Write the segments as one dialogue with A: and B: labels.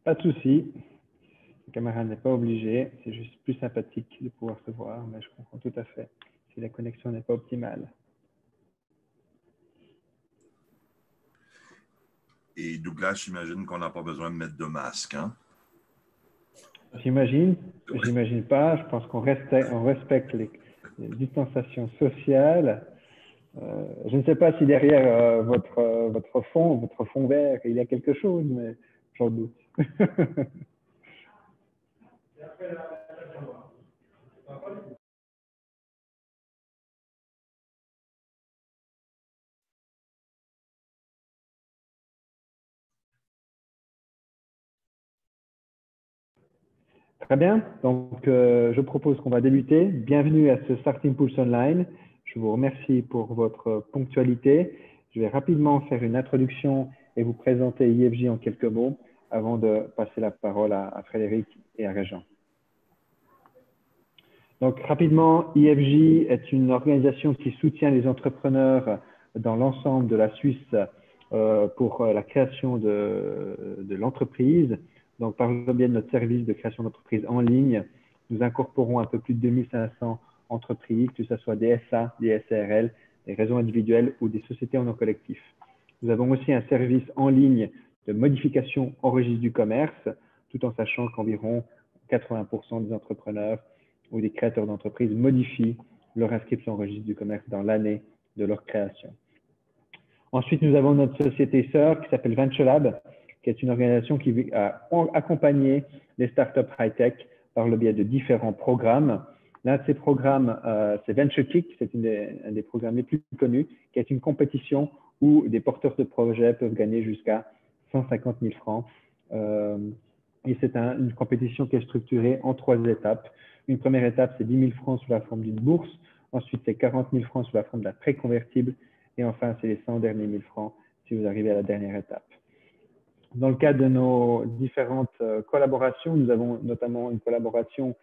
A: Pas de souci. Le camarade n'est pas obligé. C'est juste plus sympathique de pouvoir se voir, mais je comprends tout à fait si la connexion n'est pas optimale.
B: Et Douglas, j'imagine qu'on n'a pas besoin de mettre de masque, hein?
A: J'imagine pas. Je pense qu'on respecte les distanciations sociales. Je ne sais pas si derrière votre fond vert, il y a quelque chose, mais j'en doute. Très bien. Donc, je propose qu'on va débuter. Bienvenue à ce Starting Pulse Online. Je vous remercie pour votre ponctualité. Je vais rapidement faire une introduction et vous présenter IFJ en quelques mots avant de passer la parole à Frédéric et à Régent. Donc, rapidement, IFJ est une organisation qui soutient les entrepreneurs dans l'ensemble de la Suisse pour la création de l'entreprise. Donc, par le biais de notre service de création d'entreprise en ligne, nous incorporons un peu plus de 2500 entreprises, que ce soit des SA, des SARL, des réseaux individuels ou des sociétés en nom collectif. Nous avons aussi un service en ligne de modification en registre du commerce, tout en sachant qu'environ 80% des entrepreneurs ou des créateurs d'entreprises modifient leur inscription au registre du commerce dans l'année de leur création. Ensuite, nous avons notre société sœur qui s'appelle VentureLab, qui est une organisation qui a accompagné les startups high-tech par le biais de différents programmes. L'un de ces programmes, c'est VentureKick, c'est un des programmes les plus connus, qui est une compétition où des porteurs de projets peuvent gagner jusqu'à 150 000 francs. Et c'est une compétition qui est structurée en 3 étapes. Une première étape, c'est 10 000 francs sous la forme d'une bourse. Ensuite, c'est 40 000 francs sous la forme d'un prêt convertible. Et enfin, c'est les 100 derniers 1000 francs si vous arrivez à la dernière étape. Dans le cadre de nos différentes collaborations, nous avons notamment une collaboration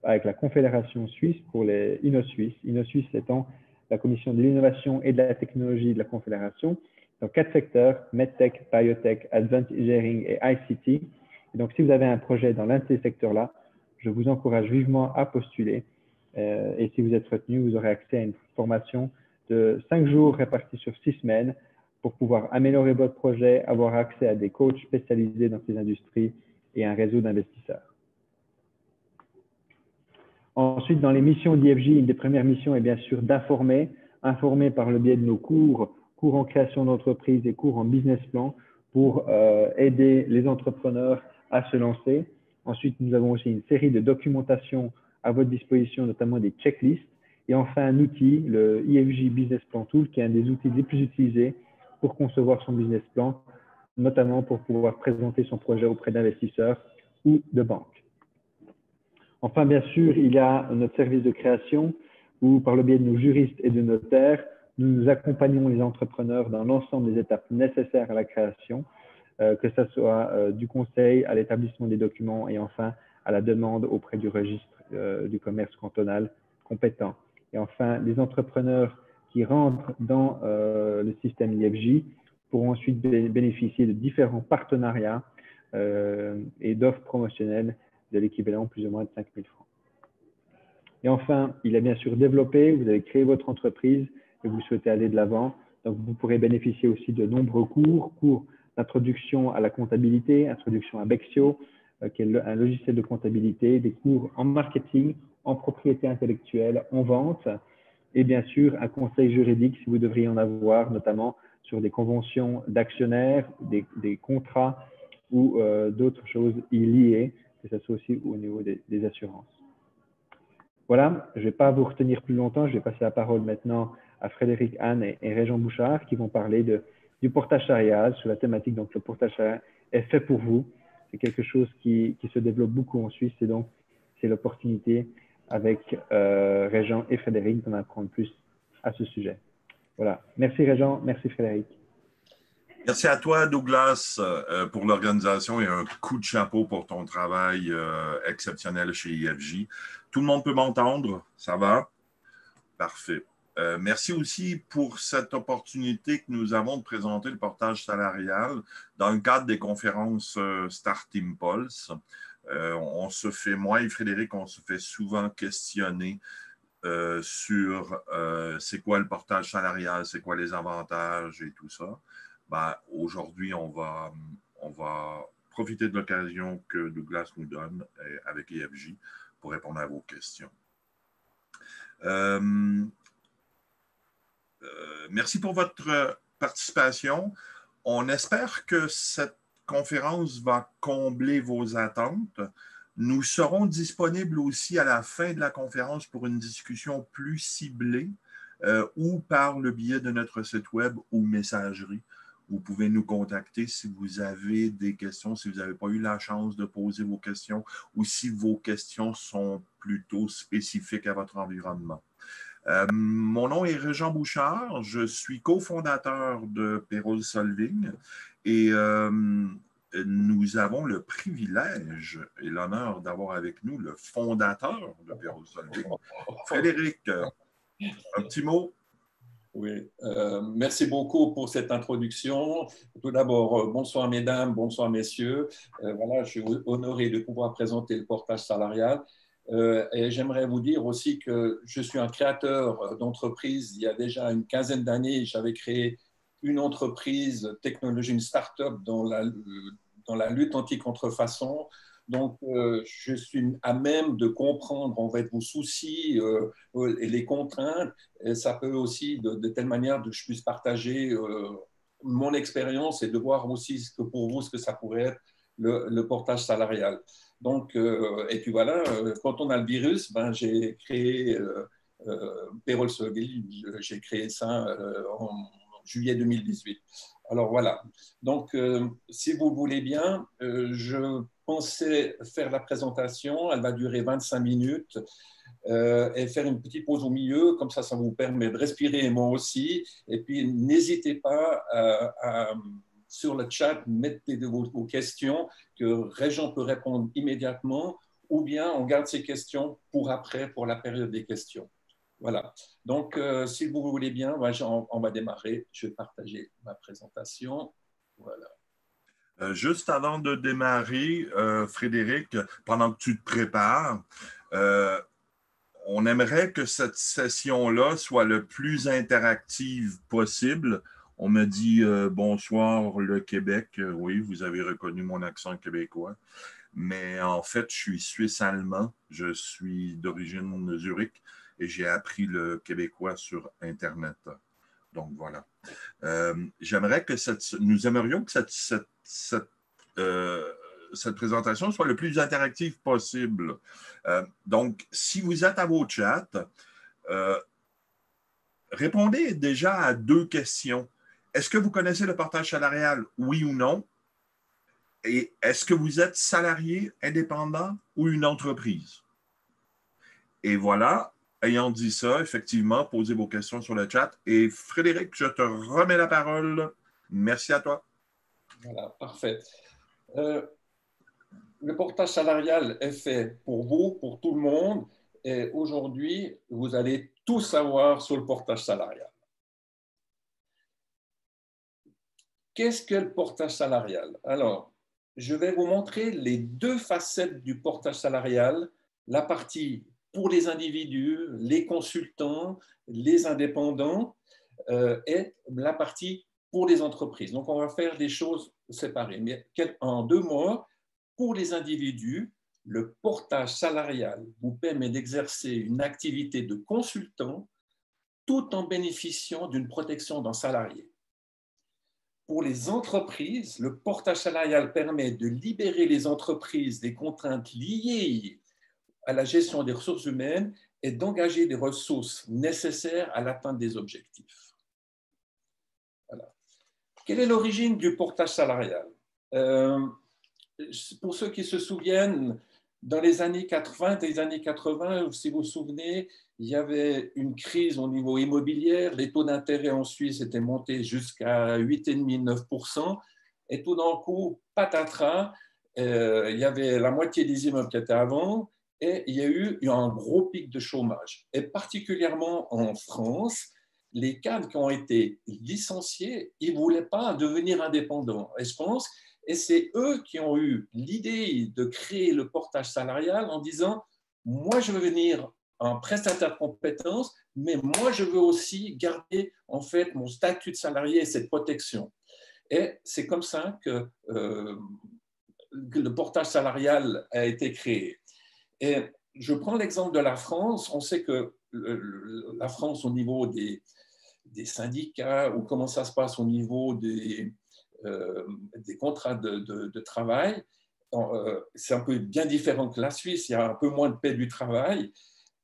A: avec la Confédération suisse pour les InnoSuisse. InnoSuisse étant la commission de l'innovation et de la technologie de la Confédération dans 4 secteurs, MedTech, Biotech, Advanced Engineering et ICT. Et donc, si vous avez un projet dans l'un de ces secteurs-là, je vous encourage vivement à postuler. Et si vous êtes retenu, vous aurez accès à une formation de 5 jours répartis sur 6 semaines pour pouvoir améliorer votre projet, avoir accès à des coachs spécialisés dans ces industries et un réseau d'investisseurs. Ensuite, dans les missions d'IFJ, une des premières missions est bien sûr d'informer, informer par le biais de nos cours en création d'entreprise et cours en business plan pour aider les entrepreneurs à se lancer. Ensuite, nous avons aussi une série de documentations à votre disposition, notamment des checklists. Et enfin, un outil, le IFJ Business Plan Tool, qui est un des outils les plus utilisés pour concevoir son business plan, notamment pour pouvoir présenter son projet auprès d'investisseurs ou de banques. Enfin, bien sûr, il y a notre service de création où, par le biais de nos juristes et de notaires, nous accompagnons les entrepreneurs dans l'ensemble des étapes nécessaires à la création, que ce soit du conseil à l'établissement des documents et enfin à la demande auprès du registre du commerce cantonal compétent. Et enfin, les entrepreneurs qui rentrent dans le système IFJ pourront ensuite bénéficier de différents partenariats et d'offres promotionnelles de l'équivalent plus ou moins de 5 000 francs. Et enfin, il est bien sûr développé, vous avez créé votre entreprise et vous souhaitez aller de l'avant. Donc, vous pourrez bénéficier aussi de nombreux cours d'introduction à la comptabilité, introduction à Bexio, qui est un logiciel de comptabilité, des cours en marketing, en propriété intellectuelle, en vente, et bien sûr un conseil juridique si vous devriez en avoir, notamment sur des conventions d'actionnaires, des contrats ou d'autres choses y liées, que ce soit aussi au niveau des assurances. Voilà, je ne vais pas vous retenir plus longtemps, je vais passer la parole maintenant à Frédéric, Anne et Régent Bouchard qui vont parler du portage salarial sur la thématique. Donc, le portage salarial est fait pour vous. C'est quelque chose qui se développe beaucoup en Suisse et donc, c'est l'opportunité avec Régent et Frédéric d'en apprendre plus à ce sujet. Voilà. Merci Régent, merci Frédéric.
B: Merci à toi, Douglas, pour l'organisation et un coup de chapeau pour ton travail exceptionnel chez IFJ. Tout le monde peut m'entendre? Ça va? Parfait. Merci aussi pour cette opportunité que nous avons de présenter le portage salarial dans le cadre des conférences Start Impulse. On se fait, moi et Frédéric, on se fait souvent questionner sur c'est quoi le portage salarial, c'est quoi les avantages et tout ça. Ben, aujourd'hui, on va profiter de l'occasion que Douglas nous donne avec EFJ pour répondre à vos questions. Merci pour votre participation. On espère que cette conférence va combler vos attentes. Nous serons disponibles aussi à la fin de la conférence pour une discussion plus ciblée ou par le biais de notre site web ou messagerie. Vous pouvez nous contacter si vous avez des questions, si vous n'avez pas eu la chance de poser vos questions ou si vos questions sont plutôt spécifiques à votre environnement. Mon nom est Régent Bouchard, je suis cofondateur de Payroll Solving et nous avons le privilège et l'honneur d'avoir avec nous le fondateur de Payroll Solving, Frédéric. Un petit mot?
C: Oui, merci beaucoup pour cette introduction. Tout d'abord, bonsoir mesdames, bonsoir messieurs. Voilà, je suis honoré de pouvoir présenter le portage salarial. Et j'aimerais vous dire aussi que je suis un créateur d'entreprise. Il y a déjà une quinzaine d'années, j'avais créé une entreprise technologie, une start-up dans la lutte anti-contrefaçon. Donc, je suis à même de comprendre en fait vos soucis et les contraintes. Et ça peut aussi, de telle manière que je puisse partager mon expérience et de voir aussi ce que pour vous, ce que ça pourrait être le portage salarial. Donc, et puis voilà, quand on a le virus, ben, j'ai créé Payroll Solving, j'ai créé ça en juillet 2018. Alors voilà, donc si vous voulez bien, je pensais faire la présentation, elle va durer 25 minutes et faire une petite pause au milieu, comme ça vous permet de respirer moi aussi, et puis n'hésitez pas sur le chat, mettez vos questions que Régent peut répondre immédiatement, ou bien on garde ces questions pour après, pour la période des questions. Voilà. Donc, si vous voulez bien, on va démarrer. Je vais partager ma présentation. Voilà.
B: Juste avant de démarrer, Frédéric, pendant que tu te prépares, on aimerait que cette session-là soit le plus interactive possible. On me dit bonsoir le Québec. Oui, vous avez reconnu mon accent québécois. Mais en fait, je suis suisse-allemand. Je suis d'origine Zurich et j'ai appris le québécois sur Internet. Donc, voilà. Nous aimerions que cette présentation soit le plus interactive possible. Donc, si vous êtes à vos chats, répondez déjà à 2 questions. Est-ce que vous connaissez le portage salarial, oui ou non? Et est-ce que vous êtes salarié, indépendant ou une entreprise? Et voilà, ayant dit ça, effectivement, posez vos questions sur le chat. Et Frédéric, je te remets la parole. Merci à toi.
C: Voilà, parfait. Le portage salarial est fait pour vous, pour tout le monde. Et aujourd'hui, vous allez tout savoir sur le portage salarial. Qu'est-ce que le portage salarial? Alors, je vais vous montrer les 2 facettes du portage salarial, la partie pour les individus, les consultants, les indépendants et la partie pour les entreprises. Donc, on va faire des choses séparées. Mais en 2 mots, pour les individus, le portage salarial vous permet d'exercer une activité de consultant tout en bénéficiant d'une protection d'un salarié. Pour les entreprises, le portage salarial permet de libérer les entreprises des contraintes liées à la gestion des ressources humaines et d'engager des ressources nécessaires à l'atteinte des objectifs. Voilà. Quelle est l'origine du portage salarial? Pour ceux qui se souviennent, dans les années 80, si vous vous souvenez, il y avait une crise au niveau immobilier. Les taux d'intérêt en Suisse étaient montés jusqu'à 8,5-9%. Et tout d'un coup, patatras, il y avait la moitié des immeubles qui étaient à vendre et il y a eu un gros pic de chômage. Et particulièrement en France, les cadres qui ont été licenciés, ils ne voulaient pas devenir indépendants. Et je pense, et c'est eux qui ont eu l'idée de créer le portage salarial en disant, moi je veux venir un prestataire de compétences, mais moi je veux aussi garder en fait mon statut de salarié et cette protection. Et c'est comme ça que le portage salarial a été créé. Et je prends l'exemple de la France. On sait que la France, au niveau des syndicats, ou comment ça se passe au niveau des contrats de travail, c'est un peu bien différent que la Suisse. Il y a un peu moins de paix du travail.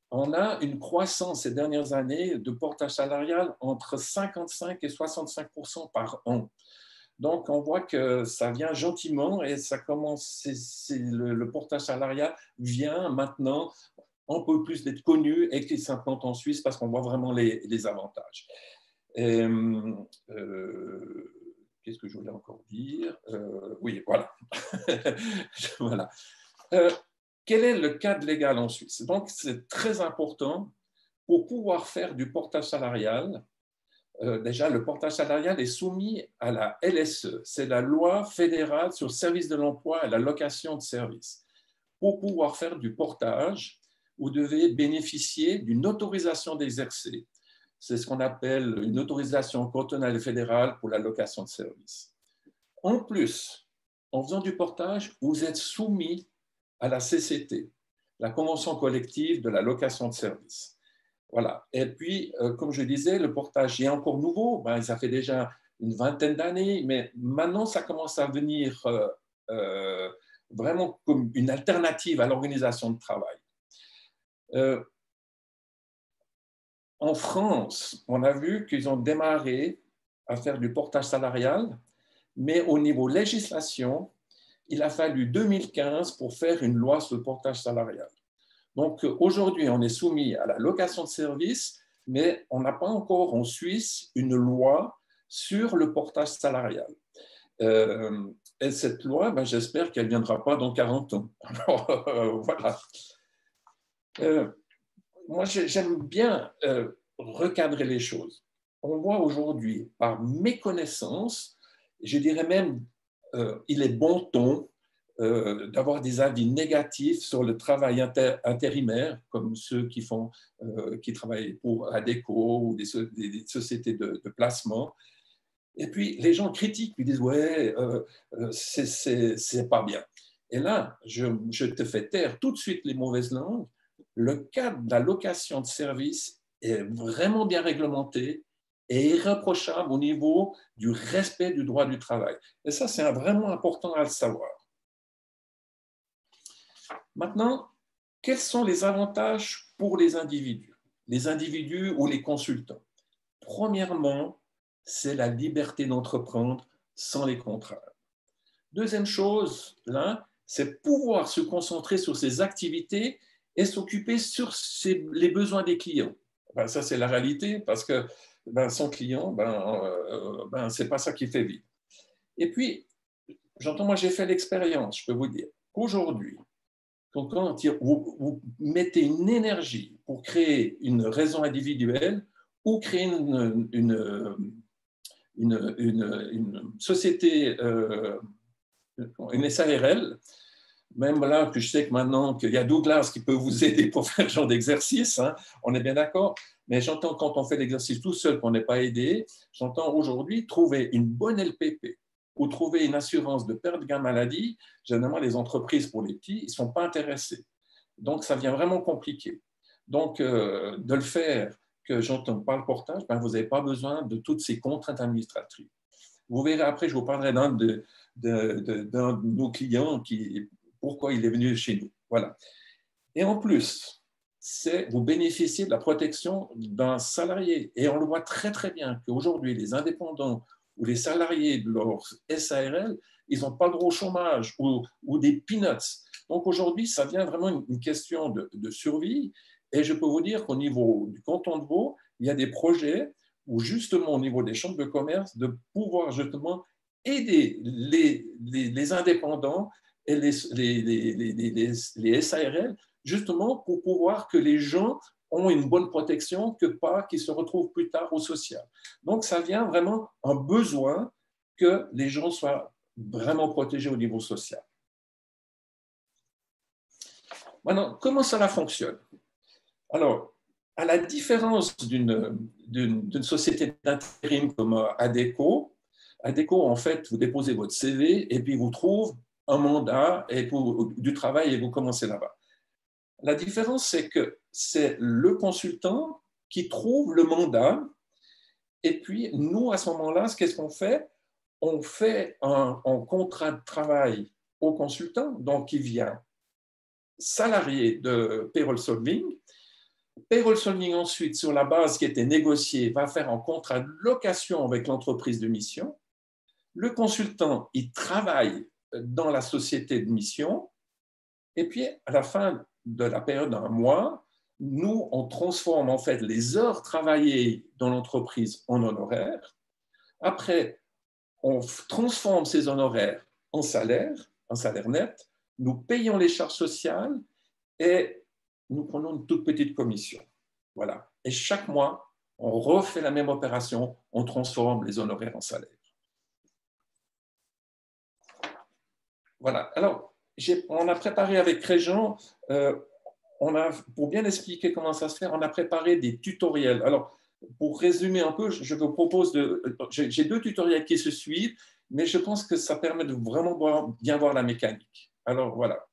C: On a une croissance ces dernières années de portage salarial entre 55 et 65% par an. Donc, on voit que ça vient gentiment et ça commence, le portage salarial vient maintenant un peu plus d'être connu et qu'il s'implante en Suisse parce qu'on voit vraiment les avantages. Qu'est-ce que je voulais encore dire? Oui, voilà. Voilà. Quel est le cadre légal en Suisse? Donc, c'est très important pour pouvoir faire du portage salarial. Déjà, le portage salarial est soumis à la LSE, c'est la loi fédérale sur le service de l'emploi et la location de services. Pour pouvoir faire du portage, vous devez bénéficier d'une autorisation d'exercer. C'est ce qu'on appelle une autorisation cantonale et fédérale pour la location de services. En plus, en faisant du portage, vous êtes soumis à la CCT, la Convention collective de la location de services. Voilà. Et puis, comme je disais, le portage est encore nouveau. Ça fait déjà une vingtaine d'années, mais maintenant, ça commence à venir vraiment comme une alternative à l'organisation de travail. En France, on a vu qu'ils ont démarré à faire du portage salarial, mais au niveau législation, il a fallu 2015 pour faire une loi sur le portage salarial. Donc aujourd'hui, on est soumis à la location de services, mais on n'a pas encore en Suisse une loi sur le portage salarial. Et cette loi, j'espère qu'elle ne viendra pas dans 40 ans. Alors, voilà. Moi, j'aime bien recadrer les choses. On voit aujourd'hui, par méconnaissance, je dirais même, il est bon ton d'avoir des avis négatifs sur le travail intérimaire, comme ceux qui travaillent pour ADECO ou des sociétés de placement. Et puis, les gens critiquent, ils disent « ouais, c'est pas bien ». Et là, je te fais taire tout de suite les mauvaises langues. Le cadre de la location de services est vraiment bien réglementé et irréprochable au niveau du respect du droit du travail. Et ça, c'est vraiment important à le savoir. Maintenant, quels sont les avantages pour les individus ou les consultants? Premièrement, c'est la liberté d'entreprendre sans les contraintes. Deuxième chose, là, c'est pouvoir se concentrer sur ses activités et s'occuper sur les besoins des clients. Ça, c'est la réalité parce que sans client, ce n'est pas ça qui fait vivre. Et puis, moi, j'ai fait l'expérience, je peux vous dire qu'aujourd'hui, quand vous mettez une énergie pour créer une raison individuelle ou créer une société, une SARL, même là que je sais que maintenant qu'il y a Douglas qui peut vous aider pour faire ce genre d'exercice, hein, on est bien d'accord, mais j'entends quand on fait l'exercice tout seul qu'on n'est pas aidé, j'entends aujourd'hui trouver une bonne LPP ou trouver une assurance de perte de gain maladie, généralement les entreprises pour les petits, ils ne sont pas intéressés. Donc ça devient vraiment compliqué. Donc de le faire, que j'entends par le portage, vous n'avez pas besoin de toutes ces contraintes administratives. Vous verrez après, je vous parlerai d'un de nos clients pourquoi il est venu chez nous. Voilà. Et en plus, vous bénéficiez de la protection d'un salarié. Et on le voit très, très bien qu'aujourd'hui, les indépendants ou les salariés de leur SARL, ils n'ont pas le droit au chômage ou des peanuts. Donc aujourd'hui, ça devient vraiment une question de survie. Et je peux vous dire qu'au niveau du canton de Vaud, il y a des projets où justement au niveau des chambres de commerce, de pouvoir justement aider les indépendants et les SARL justement pour pouvoir que les gens ont une bonne protection, que pas qu'ils se retrouvent plus tard au social. Donc, ça vient vraiment un besoin que les gens soient vraiment protégés au niveau social. Maintenant, comment cela fonctionne? Alors, à la différence d'une société d'intérim comme ADECO, ADECO, en fait, vous déposez votre CV et puis vous trouvez un mandat et du travail et vous commencez là-bas. La différence, c'est que c'est le consultant qui trouve le mandat et puis nous, à ce moment-là, qu'est-ce qu'on fait? On fait un contrat de travail au consultant, donc il vient salarié de Payroll Solving. Payroll Solving, ensuite, sur la base qui était négociée, va faire un contrat de location avec l'entreprise de mission. Le consultant, il travaille dans la société de mission. Et puis, à la fin de la période d'un mois, nous, on transforme en fait les heures travaillées dans l'entreprise en honoraires. Après, on transforme ces honoraires en salaire net. Nous payons les charges sociales et nous prenons une toute petite commission. Voilà. Et chaque mois, on refait la même opération, on transforme les honoraires en salaire. Voilà. Alors, on a préparé avec Réjean, pour bien expliquer comment ça se fait, on a préparé des tutoriels. Alors, pour résumer un peu, je vous propose j'ai 2 tutoriels qui se suivent, mais je pense que ça permet de vraiment bien voir la mécanique. Alors, voilà.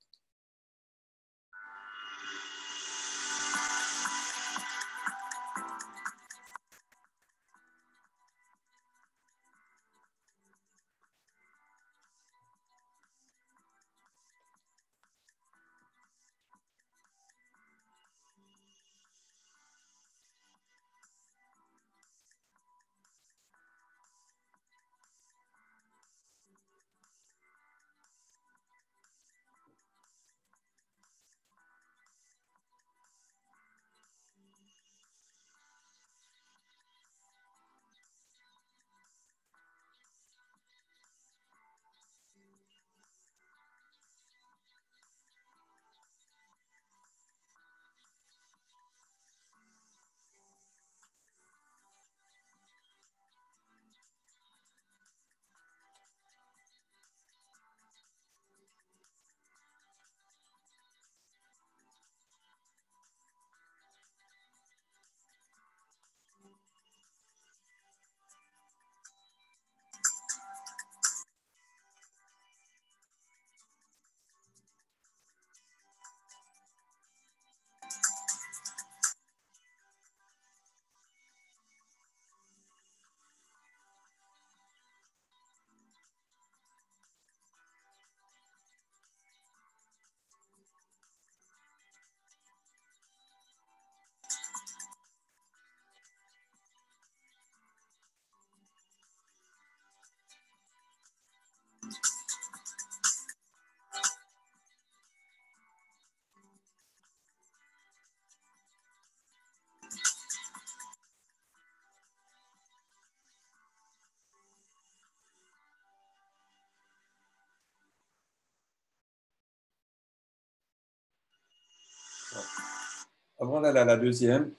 C: Avant la deuxième,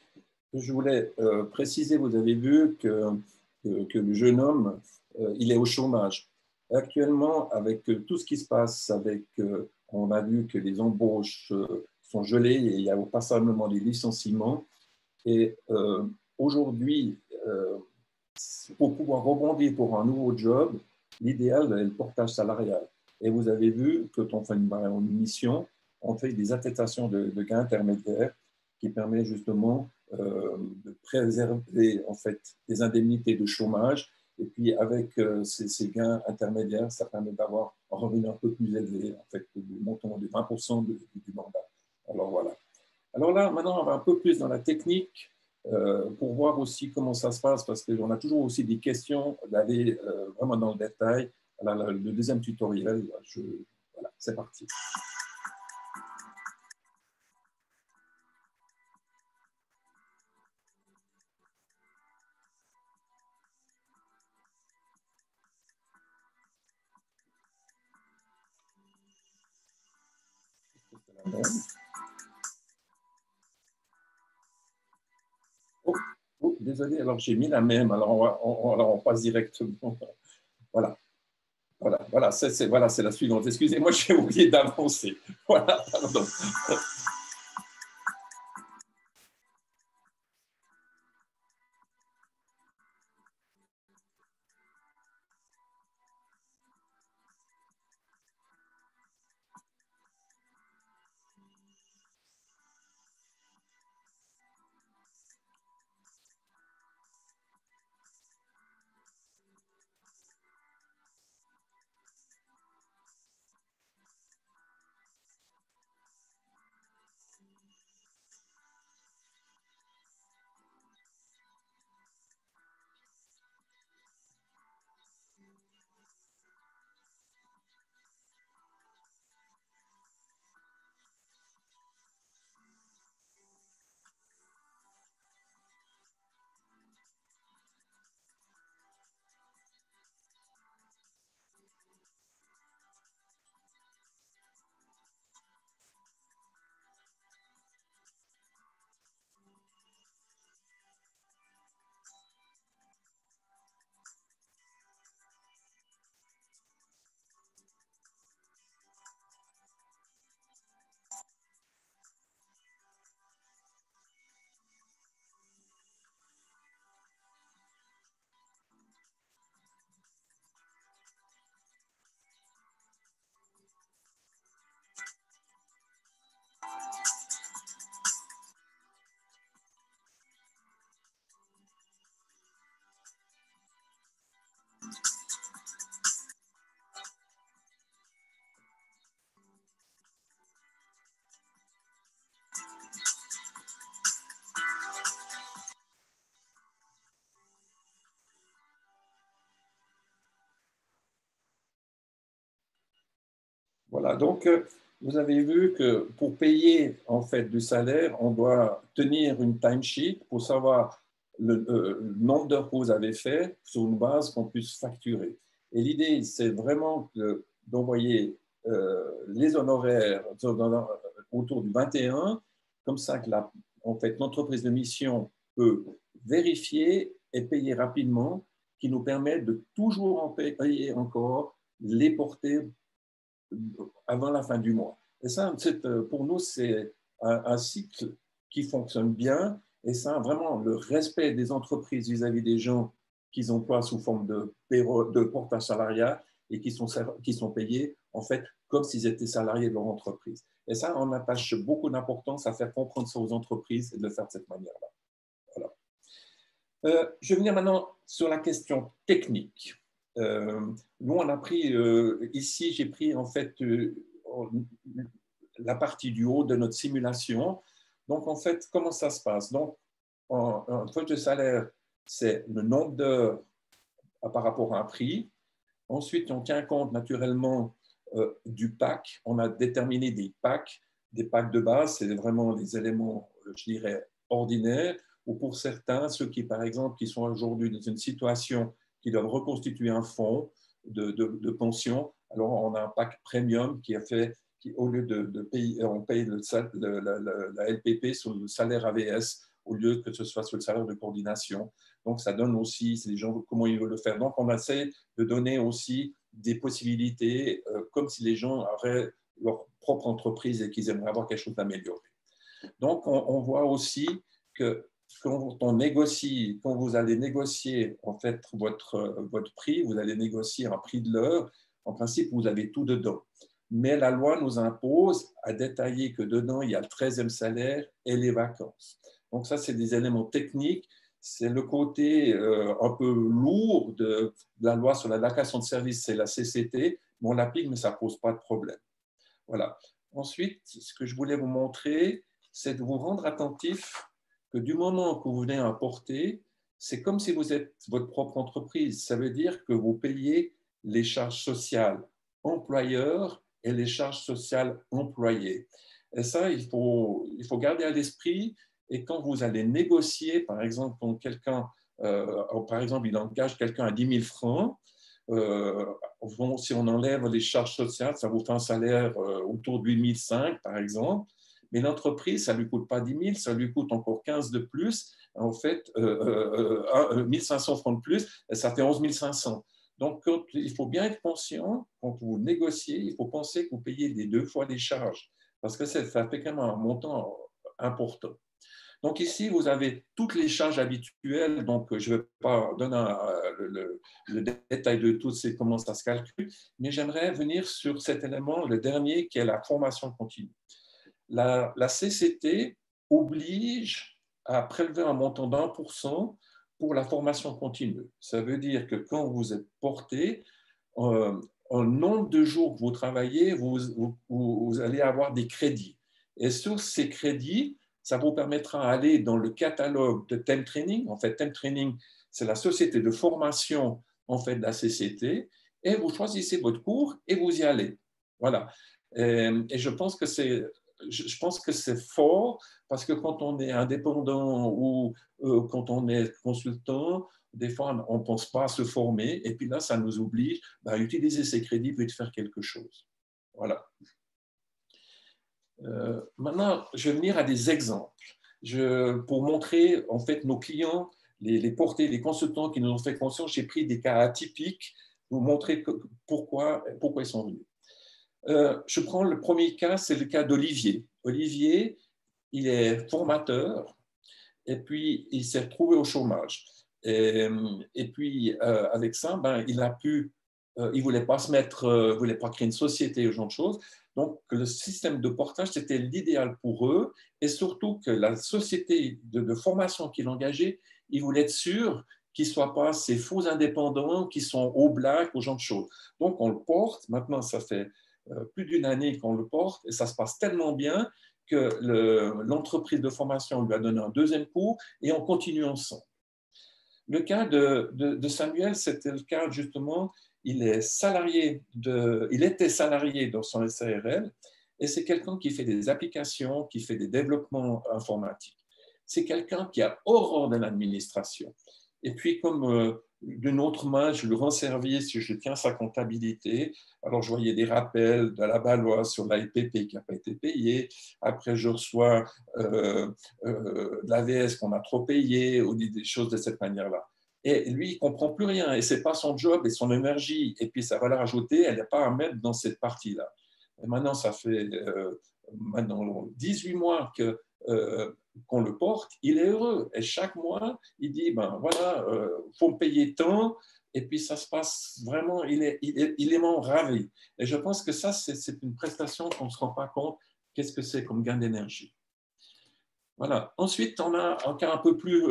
C: je voulais préciser, vous avez vu que le jeune homme, il est au chômage. Actuellement, avec tout ce qui se passe, on a vu que les embauches sont gelées et il y a passablement des licenciements. Et aujourd'hui, pour pouvoir rebondir pour un nouveau job, l'idéal est le portage salarial. Et vous avez vu que quand on fait une mission, on fait des attestations de gains intermédiaires qui permet justement de préserver en fait des indemnités de chômage. Et puis avec ces gains intermédiaires, ça permet d'avoir un revenu un peu plus élevé, en fait, du montant de 20% du mandat. Alors voilà. Alors là, maintenant, on va un peu plus dans la technique pour voir aussi comment ça se passe, parce qu'on a toujours aussi des questions d'aller vraiment dans le détail. Alors, le deuxième tutoriel, voilà, c'est parti. désolé, alors j'ai mis la même, alors on passe directement. Voilà. Voilà, c'est la suivante. Excusez-moi, j'ai oublié d'avancer. Voilà, pardon. Voilà, donc vous avez vu que pour payer en fait du salaire, on doit tenir une timesheet pour savoir le nombre d'heures que vous avez fait sur une base qu'on puisse facturer. Et l'idée, c'est vraiment d'envoyer les honoraires autour du 21, comme ça que en fait, l'entreprise de mission peut vérifier et payer rapidement, qui nous permet de toujours en payer encore, les porter avant la fin du mois. Et ça, pour nous, c'est un cycle qui fonctionne bien. Et ça, vraiment, le respect des entreprises vis-à-vis des gens qu'ils emploient sous forme de portage salarial et qui sont payés, en fait, comme s'ils étaient salariés de leur entreprise. Et ça, on attache beaucoup d'importance à faire comprendre ça aux entreprises et de le faire de cette manière-là. Voilà. Je vais venir maintenant sur la question technique. Nous, on a pris, ici, j'ai pris en fait la partie du haut de notre simulation. Donc, en fait, comment ça se passe? Donc, un feuille de salaire, c'est le nombre d'heures par rapport à un prix. Ensuite, on tient compte naturellement du pack. On a déterminé des packs de base, c'est vraiment des éléments, je dirais, ordinaires, ou pour certains, ceux qui, par exemple, qui sont aujourd'hui dans une situation qui doivent reconstituer un fonds de pension, alors on a un pack premium qui a fait, au lieu de payer, on paye la LPP sur le salaire AVS, au lieu que ce soit sur le salaire de coordination. Donc, ça donne aussi, c'est les gens, comment ils veulent le faire. Donc, on essaie de donner aussi des possibilités, comme si les gens auraient leur propre entreprise et qu'ils aimeraient avoir quelque chose d'amélioré. Donc, on voit aussi que quand on négocie, quand vous allez négocier en fait votre prix, vous allez négocier un prix de l'heure, en principe, vous avez tout dedans. Mais la loi nous impose à détailler que dedans, il y a le 13e salaire et les vacances. Donc ça, c'est des éléments techniques. C'est le côté un peu lourd de la loi sur la location de services, c'est la CCT. On l'applique, mais ça ne pose pas de problème. Voilà. Ensuite, ce que je voulais vous montrer, c'est de vous rendre attentif que du moment que vous venez importer, c'est comme si vous êtes votre propre entreprise. Ça veut dire que vous payez les charges sociales employeurs et les charges sociales employés. Et ça, il faut garder à l'esprit. Et quand vous allez négocier, par exemple, quand quelqu'un, par exemple, il engage quelqu'un à 10 000 francs, si on enlève les charges sociales, ça vous fait un salaire autour de 8 500, par exemple. Mais l'entreprise, ça ne lui coûte pas 10 000, ça lui coûte encore 15 de plus. en fait, 1500 francs de plus, ça fait 11 500. Donc, il faut bien être conscient, quand vous négociez, il faut penser que vous payez les 2 fois les charges, parce que ça fait quand même un montant important. Donc ici, vous avez toutes les charges habituelles, donc je ne vais pas donner le détail de tout, c'est comment ça se calcule, mais j'aimerais venir sur cet élément, le dernier, qui est la formation continue. La CCT oblige à prélever un montant d'1% pour la formation continue. Ça veut dire que quand vous êtes porté, en nombre de jours que vous travaillez, vous allez avoir des crédits. Et sur ces crédits, ça vous permettra d'aller dans le catalogue de Time Training. En fait, Time Training, c'est la société de formation en fait, de la CCT, et vous choisissez votre cours et vous y allez. Voilà. Et je pense que c'est fort parce que quand on est indépendant ou quand on est consultant, des fois, on ne pense pas à se former. Et puis là, ça nous oblige à utiliser ces crédits pour faire quelque chose. Voilà. Maintenant, je vais venir à des exemples. Pour montrer, en fait, nos clients, les portés, les consultants qui nous ont fait confiance, j'ai pris des cas atypiques pour vous montrer pourquoi ils sont venus. Je prends le premier cas, c'est le cas d'Olivier. Olivier, il est formateur et puis il s'est retrouvé au chômage. Et puis, avec ça, il ne voulait pas voulait pas créer une société, ce genre de choses. Donc, le système de portage, c'était l'idéal pour eux. Et surtout que la société de formation qu'il engageait, il voulait être sûr qu'ils ne soient pas ces faux indépendants qui sont au black, ce genre de choses. Donc, on le porte. Maintenant, ça fait plus d'une année qu'on le porte et ça se passe tellement bien que l'entreprise de formation lui a donné un deuxième cours et on continue ensemble. Le cas de Samuel, c'était le cas justement, il était salarié dans son SARL et c'est quelqu'un qui fait des applications, qui fait des développements informatiques. C'est quelqu'un qui a horreur de l'administration. Et puis, comme d'une autre main, je lui rends service, je tiens sa comptabilité. Alors, je voyais des rappels de la Baloise sur l'AIPP qui n'a pas été payé. Après, je reçois de l'AVS qu'on a trop payé, ou des choses de cette manière-là. Et lui, il ne comprend plus rien. Et ce n'est pas son job et son énergie. Et puis, sa valeur ajoutée, elle n'est pas à mettre dans cette partie-là. Et maintenant, ça fait maintenant 18 mois qu'on le porte, il est heureux. Et chaque mois, il dit, voilà, faut me payer tant. Et puis, ça se passe vraiment, il est vraiment ravi. Et je pense que ça, c'est une prestation qu'on ne se rend pas compte. Qu'est-ce que c'est comme gain d'énergie? Voilà. Ensuite, on a un cas un peu plus,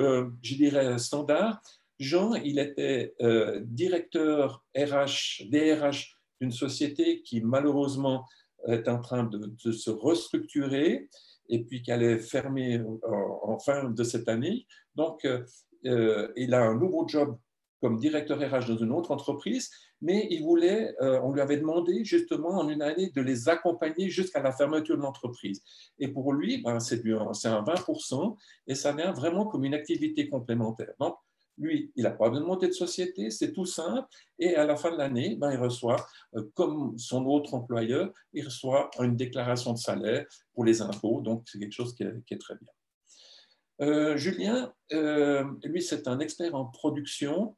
C: je dirais, standard. Jean, il était directeur DRH d'une société qui, malheureusement, est en train de se restructurer et puis qui allait fermer en fin de cette année. Donc, il a un nouveau job comme directeur RH dans une autre entreprise, mais on lui avait demandé justement en une année de les accompagner jusqu'à la fermeture de l'entreprise. Et pour lui, c'est un 20% et ça vient vraiment comme une activité complémentaire. Donc, lui, il n'a pas besoin de monter de société, c'est tout simple. Et à la fin de l'année, il reçoit, comme son autre employeur, il reçoit une déclaration de salaire pour les impôts. Donc, c'est quelque chose qui est très bien. Julien, lui, c'est un expert en production.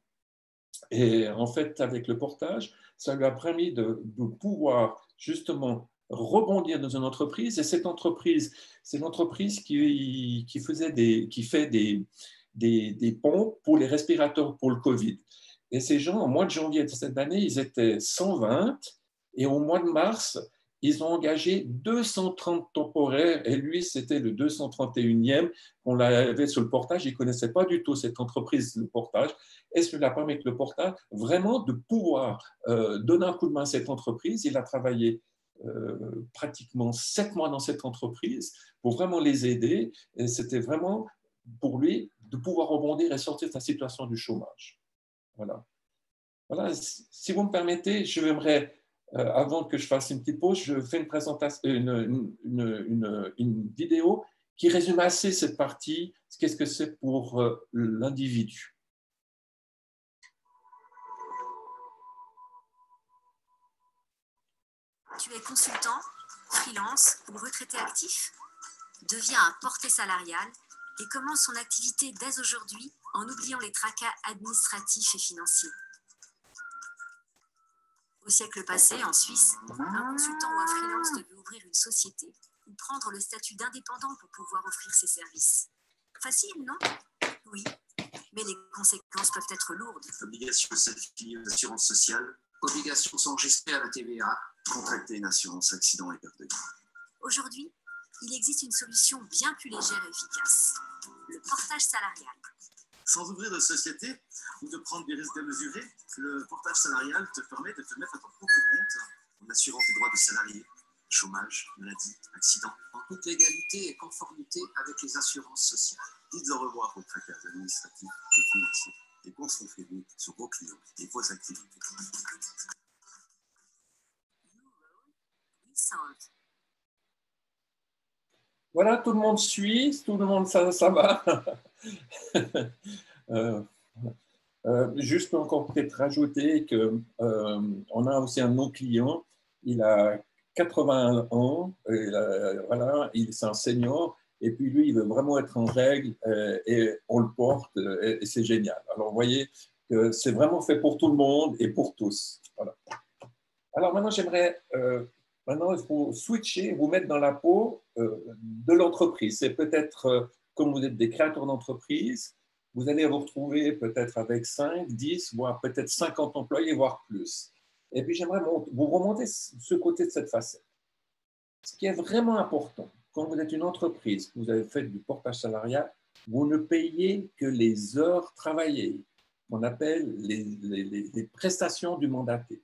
C: Et en fait, avec le portage, ça lui a permis de pouvoir justement rebondir dans une entreprise. Et cette entreprise, c'est une entreprise qui fait des pompes pour les respirateurs pour le Covid. Et ces gens, au mois de janvier de cette année, ils étaient 120. Et au mois de mars, ils ont engagé 230 temporaires. Et lui, c'était le 231e qu'on avait sur le portage. Il ne connaissait pas du tout cette entreprise, le portage. Et cela permet que le portage, vraiment de pouvoir donner un coup de main à cette entreprise. Il a travaillé pratiquement 7 mois dans cette entreprise pour vraiment les aider. Et c'était vraiment pour lui de pouvoir rebondir et sortir de la situation du chômage. Voilà. Voilà. Si vous me permettez, j'aimerais, avant que je fasse une petite pause, je fais une présentation, une vidéo qui résume assez cette partie, qu'est-ce que c'est pour l'individu.
D: Tu es consultant, freelance ou retraité actif? Deviens un porté salarial et commence son activité dès aujourd'hui en oubliant les tracas administratifs et financiers. Au siècle passé, en Suisse, un consultant ou un freelance devait ouvrir une société ou prendre le statut d'indépendant pour pouvoir offrir ses services. Facile, non? Oui, mais les conséquences peuvent être lourdes.
E: Obligation de s'affilier aux assurances sociales, obligation de s'enregistrer à la TVA, contracter une assurance accident et perte de vie.
D: Aujourd'hui, il existe une solution bien plus légère et efficace, le portage salarial.
E: Sans ouvrir de société ou de prendre des risques démesurés, le portage salarial te permet de te mettre à ton propre compte en assurant tes droits de salarié, chômage, maladie, accident, en toute légalité et conformité avec les assurances sociales. Dites au revoir aux tracas administratifs et financiers et concentrez-vous sur vos clients et vos activités.
C: Voilà, tout le monde suit, tout le monde, ça va. Juste encore peut-être rajouter qu'on a aussi un de nos clients, il a 81 ans, voilà, c'est un senior, et puis lui, il veut vraiment être en règle, et on le porte, et c'est génial. Alors, vous voyez que c'est vraiment fait pour tout le monde et pour tous. Voilà. Alors maintenant, j'aimerais, maintenant, il faut switcher, vous mettre dans la peau de l'entreprise. C'est peut-être, comme vous êtes des créateurs d'entreprise, vous allez vous retrouver peut-être avec 5, 10, voire peut-être 50 employés, voire plus. Et puis, j'aimerais vous remonter ce côté de cette facette. Ce qui est vraiment important, quand vous êtes une entreprise, vous avez fait du portage salarial, vous ne payez que les heures travaillées, qu'on appelle les prestations du mandaté.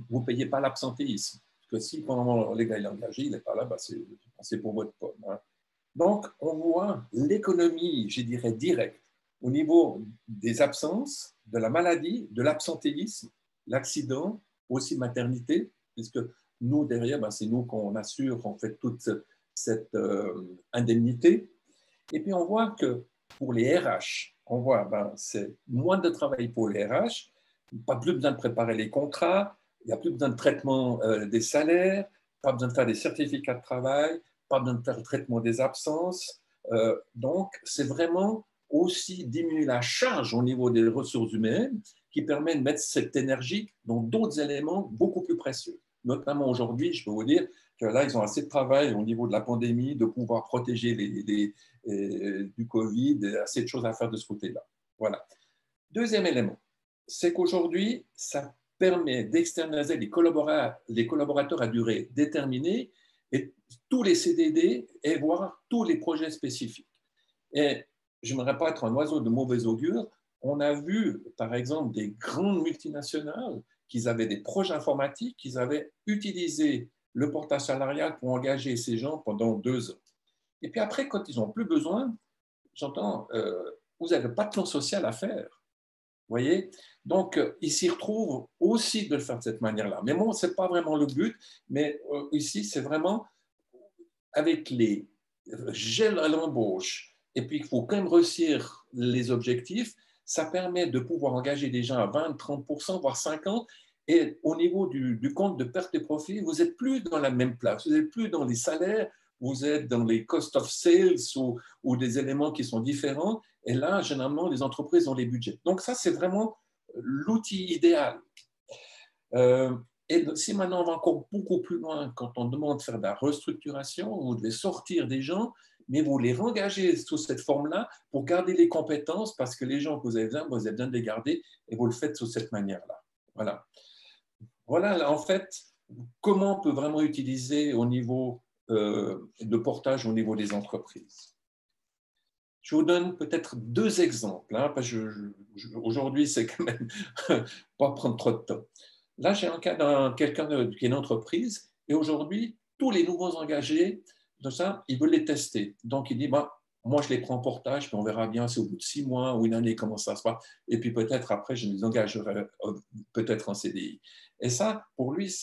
C: Vous ne payez pas l'absentéisme. Parce que si pendant les gars est engagé, il n'est pas là, bah c'est pour votre pomme. Hein. Donc, on voit l'économie, je dirais, directe au niveau des absences, de la maladie, de l'absentéisme, l'accident, aussi maternité, puisque nous, derrière, ben, c'est nous qu'on assure en fait toute cette indemnité. Et puis, on voit que pour les RH, on voit ben, c'est moins de travail pour les RH, pas plus besoin de préparer les contrats, il n'y a plus besoin de traitement des salaires, pas besoin de faire des certificats de travail, pas besoin de faire le traitement des absences. Donc, c'est vraiment aussi diminuer la charge au niveau des ressources humaines qui permet de mettre cette énergie dans d'autres éléments beaucoup plus précieux. Notamment aujourd'hui, je peux vous dire que là, ils ont assez de travail au niveau de la pandémie, de pouvoir protéger du Covid, assez de choses à faire de ce côté-là. Voilà. Deuxième élément, c'est qu'aujourd'hui, ça permet d'externaliser les collaborateurs à durée déterminée et tous les CDD et voire tous les projets spécifiques. Et je n'aimerais pas être un oiseau de mauvais augure, on a vu, par exemple, des grandes multinationales qui avaient des projets informatiques, qui avaient utilisé le portage salarial pour engager ces gens pendant 2 ans. Et puis après, quand ils n'ont plus besoin, j'entends, vous n'avez pas de plan social à faire. Vous voyez? Donc, ils s'y retrouvent aussi de le faire de cette manière-là. Mais bon, ce n'est pas vraiment le but, mais ici, c'est vraiment avec les gels à l'embauche, et puis il faut quand même réussir les objectifs, ça permet de pouvoir engager des gens à 20, 30%, voire 50%, et au niveau du compte de perte et profit, vous n'êtes plus dans la même place, vous n'êtes plus dans les salaires, vous êtes dans les cost of sales ou des éléments qui sont différents, et là, généralement, les entreprises ont les budgets. Donc ça, c'est vraiment l'outil idéal. Et si maintenant on va encore beaucoup plus loin, quand on demande de faire de la restructuration, vous devez sortir des gens, mais vous les réengagez sous cette forme-là pour garder les compétences, parce que les gens que vous avez besoin de les garder, et vous le faites sous cette manière-là. Voilà. Voilà, là, en fait, comment on peut vraiment utiliser au niveau de portage au niveau des entreprises. Je vous donne peut-être 2 exemples, hein, parce que aujourd'hui, c'est quand même pas prendre trop de temps. Là, j'ai un cas d'un quelqu'un qui est une entreprise, et aujourd'hui, tous les nouveaux engagés, de ça, ils veulent les tester. Donc, il dit, bah, moi, je les prends en portage, puis on verra bien si au bout de 6 mois ou 1 année, comment ça se passe. Et puis peut-être après, je les engagerai peut-être en CDI. Et ça, pour lui,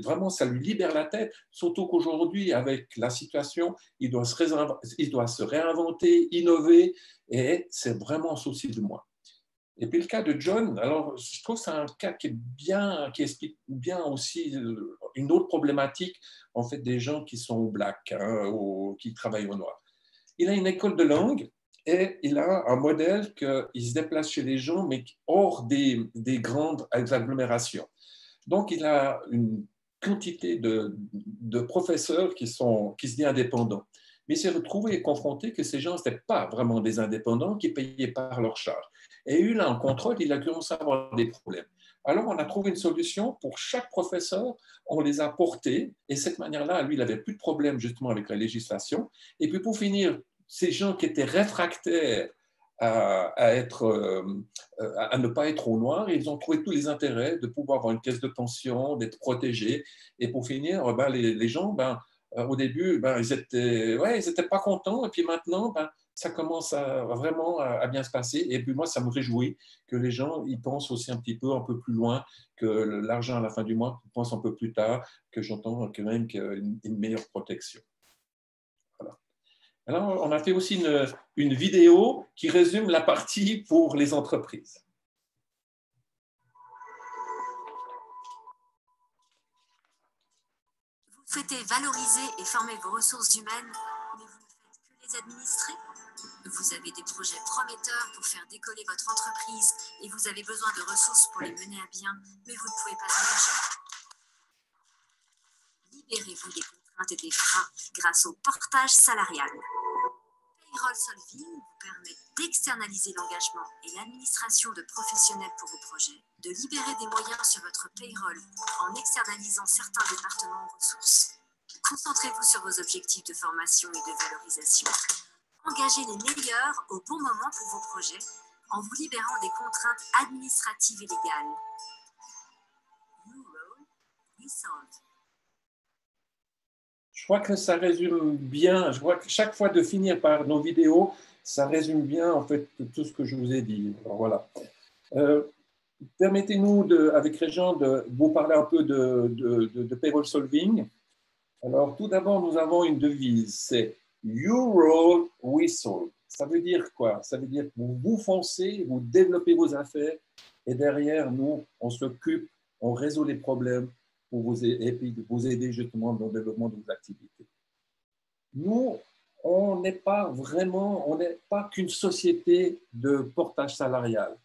C: vraiment, ça lui libère la tête, surtout qu'aujourd'hui, avec la situation, il doit se réinventer, innover, et c'est vraiment un souci de moi. Et puis le cas de John, alors je trouve que c'est un cas qui explique bien aussi une autre problématique en fait des gens qui sont blacks, hein, ou qui travaillent au noir. Il a une école de langue et il a un modèle qu'il se déplace chez les gens, mais hors des grandes agglomérations. Donc il a une quantité de professeurs qui se disent indépendants. Mais il s'est retrouvé et confronté que ces gens n'étaient pas vraiment des indépendants qui payaient par leur charge. Et eu là un contrôle, il a commencé à avoir des problèmes. Alors, on a trouvé une solution pour chaque professeur, on les a portés, et de cette manière-là, lui, il n'avait plus de problème justement avec la législation. Et puis, pour finir, ces gens qui étaient réfractaires à ne pas être au noir, ils ont trouvé tous les intérêts de pouvoir avoir une caisse de pension, d'être protégés. Et pour finir, les gens, au début, ils étaient pas contents, et puis maintenant, ça commence vraiment à bien se passer. Et puis moi, ça me réjouit que les gens ils pensent aussi un peu plus loin que l'argent à la fin du mois, qu'ils pensent un peu plus tard, que j'entends quand même qu'une meilleure protection. Voilà. Alors, on a fait aussi une vidéo qui résume la partie pour les entreprises.
D: Vous souhaitez valoriser et former vos ressources humaines, mais vous ne faites que les administrer? Vous avez des projets prometteurs pour faire décoller votre entreprise et vous avez besoin de ressources pour les mener à bien, mais vous ne pouvez pas engager? Libérez-vous des contraintes et des freins grâce au portage salarial. Payroll Solving vous permet d'externaliser l'engagement et l'administration de professionnels pour vos projets, de libérer des moyens sur votre payroll en externalisant certains départements aux ressources. Concentrez-vous sur vos objectifs de formation et de valorisation. Engagez les meilleurs au bon moment pour vos projets en vous libérant des contraintes administratives et légales. You roll, we solve.
C: Je crois que ça résume bien, je crois que chaque fois de finir par nos vidéos, ça résume bien en fait tout ce que je vous ai dit. Alors, voilà. Permettez-nous, avec Régent, de vous parler un peu de Payroll Solving. Alors, tout d'abord, nous avons une devise, c'est You roll, we solve. Ça veut dire quoi? Ça veut dire que vous foncez, vous développez vos affaires et derrière, nous, on s'occupe, on résout les problèmes pour vous aider justement dans le développement de vos activités. Nous, on n'est pas qu'une société de portage salarial.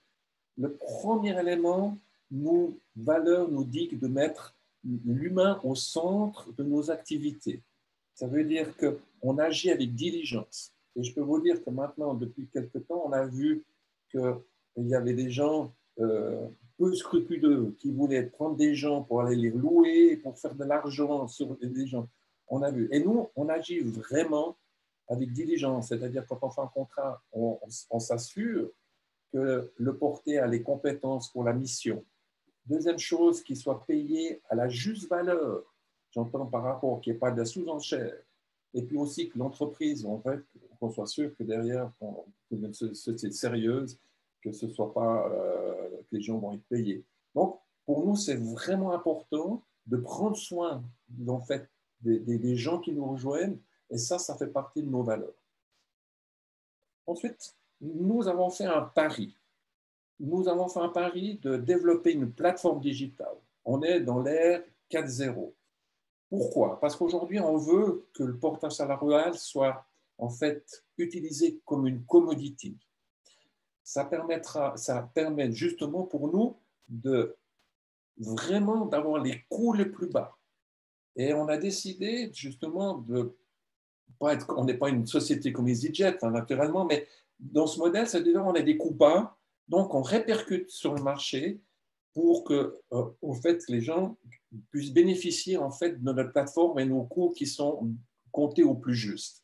C: Le premier élément, nos valeurs nous dit de mettre l'humain au centre de nos activités. Ça veut dire qu'on agit avec diligence. Et je peux vous dire que maintenant, depuis quelque temps, on a vu qu'il y avait des gens peu scrupuleux qui voulaient prendre des gens pour aller les louer, pour faire de l'argent sur des gens. On a vu. Et nous, on agit vraiment avec diligence. C'est-à-dire quand on fait un contrat, on s'assure que le porté a les compétences pour la mission. Deuxième chose, qu'il soit payé à la juste valeur. J'entends par rapport qu'il n'y ait pas de sous-enchère. Et puis aussi que l'entreprise, en fait, qu'on soit sûr que derrière, une société sérieuse, que ce ne soit pas que les gens vont être payés. Donc, pour nous, c'est vraiment important de prendre soin en fait, des gens qui nous rejoignent. Et ça fait partie de nos valeurs. Ensuite, nous avons fait un pari. Nous avons fait un pari de développer une plateforme digitale. On est dans l'ère 4.0. Pourquoi? Parce qu'aujourd'hui, on veut que le portage salarial soit en fait utilisé comme une commodity. Ça permet justement pour nous de vraiment d'avoir les coûts les plus bas. Et on a décidé justement de pas être, on n'est pas une société comme EasyJet, naturellement, mais dans ce modèle, c'est-à-dire on a des coûts bas, donc on répercute sur le marché pour que, en fait, les gens puissent bénéficier en fait de notre plateforme et nos coûts qui sont comptés au plus juste.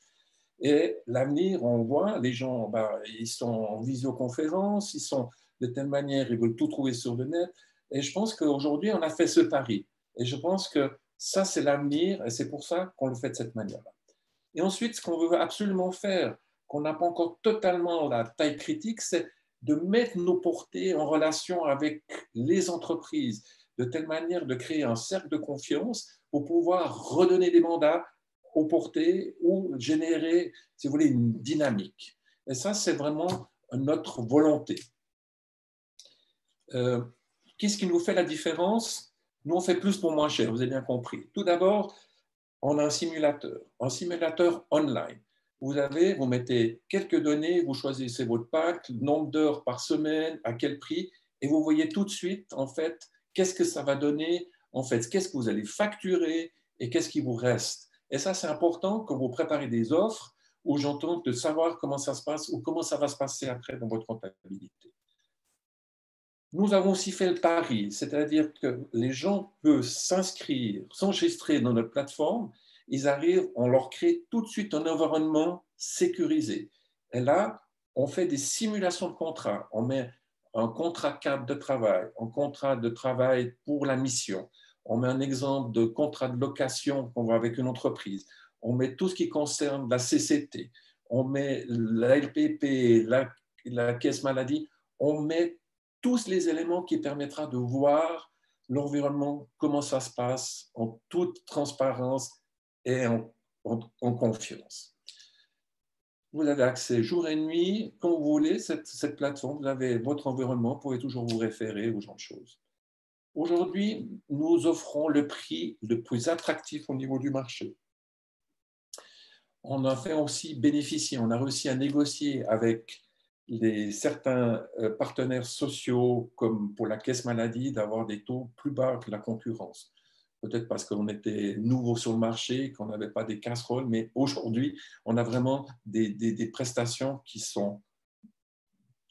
C: Et l'avenir, on voit, les gens, ils sont en visioconférence, ils sont de telle manière, ils veulent tout trouver sur le net. Et je pense qu'aujourd'hui, on a fait ce pari. Et je pense que ça, c'est l'avenir, et c'est pour ça qu'on le fait de cette manière-là. Et ensuite, ce qu'on veut absolument faire, qu'on n'a pas encore totalement la taille critique, c'est de mettre nos portées en relation avec les entreprises, de telle manière de créer un cercle de confiance pour pouvoir redonner des mandats aux portées ou générer, si vous voulez, une dynamique. Et ça, c'est vraiment notre volonté. Qu'est-ce qui nous fait la différence? Nous, on fait plus pour moins cher, vous avez bien compris. Tout d'abord, on a un simulateur online. Vous mettez quelques données, vous choisissez votre pack, le nombre d'heures par semaine, à quel prix, et vous voyez tout de suite, en fait, qu'est-ce que ça va donner, en fait, qu'est-ce que vous allez facturer et qu'est-ce qui vous reste. Et ça, c'est important quand vous préparez des offres aux gens de savoir comment ça se passe ou comment ça va se passer après dans votre comptabilité. Nous avons aussi fait le pari, c'est-à-dire que les gens peuvent s'inscrire, s'enregistrer dans notre plateforme, ils arrivent, on leur crée tout de suite un environnement sécurisé. Et là, on fait des simulations de contrats, on met un contrat cadre de travail, un contrat de travail pour la mission, on met un exemple de contrat de location qu'on voit avec une entreprise, on met tout ce qui concerne la CCT, on met la LPP, la caisse maladie, on met tous les éléments qui permettra de voir l'environnement, comment ça se passe en toute transparence et en confiance. Vous avez accès jour et nuit, quand vous voulez, cette plateforme, vous avez votre environnement, vous pouvez toujours vous référer aux gens de choses. Aujourd'hui, nous offrons le prix le plus attractif au niveau du marché. On a fait aussi bénéficier, on a réussi à négocier avec certains partenaires sociaux, comme pour la caisse maladie, d'avoir des taux plus bas que la concurrence. Peut-être parce qu'on était nouveau sur le marché, qu'on n'avait pas des casseroles, mais aujourd'hui, on a vraiment des prestations qui sont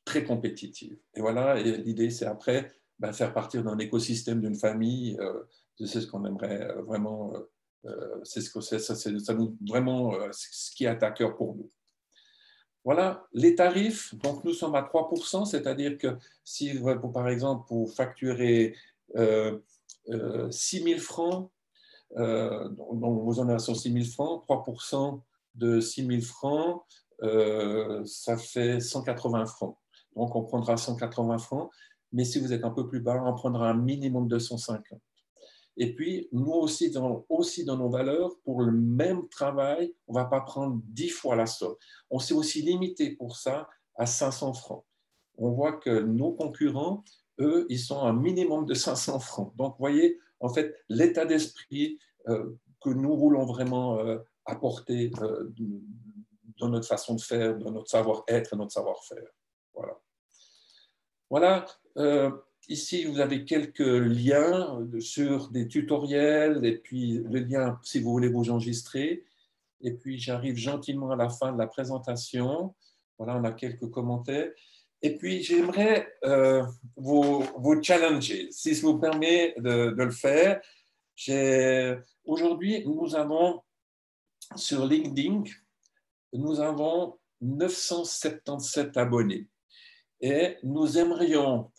C: très compétitives. Et voilà, l'idée, c'est après faire partir d'un écosystème, d'une famille. C'est ce qu'on aimerait vraiment, c'est ça nous, vraiment ce qui est à cœur pour nous. Voilà, les tarifs, donc nous sommes à 3%, c'est-à-dire que si, par exemple, vous facturez 6 000 francs, donc vos honorations 6 000 francs, 3% de 6 000 francs, ça fait 180 francs. Donc on prendra 180 francs, mais si vous êtes un peu plus bas, on prendra un minimum de 250. Et puis, nous aussi dans nos valeurs, pour le même travail, on ne va pas prendre 10 fois la somme. On s'est aussi limité pour ça à 500 francs. On voit que nos concurrents, eux, ils sont à un minimum de 500 francs. Donc, vous voyez, en fait, l'état d'esprit que nous voulons vraiment apporter dans notre façon de faire, dans notre savoir-être et notre savoir-faire. Voilà. Voilà. Ici, vous avez quelques liens sur des tutoriels et puis le lien si vous voulez vous enregistrer. Et puis, j'arrive gentiment à la fin de la présentation. Voilà, on a quelques commentaires. Et puis, j'aimerais vous challenger, si ça vous permet de le faire. Aujourd'hui, nous avons sur LinkedIn, nous avons 977 abonnés. Et nous aimerions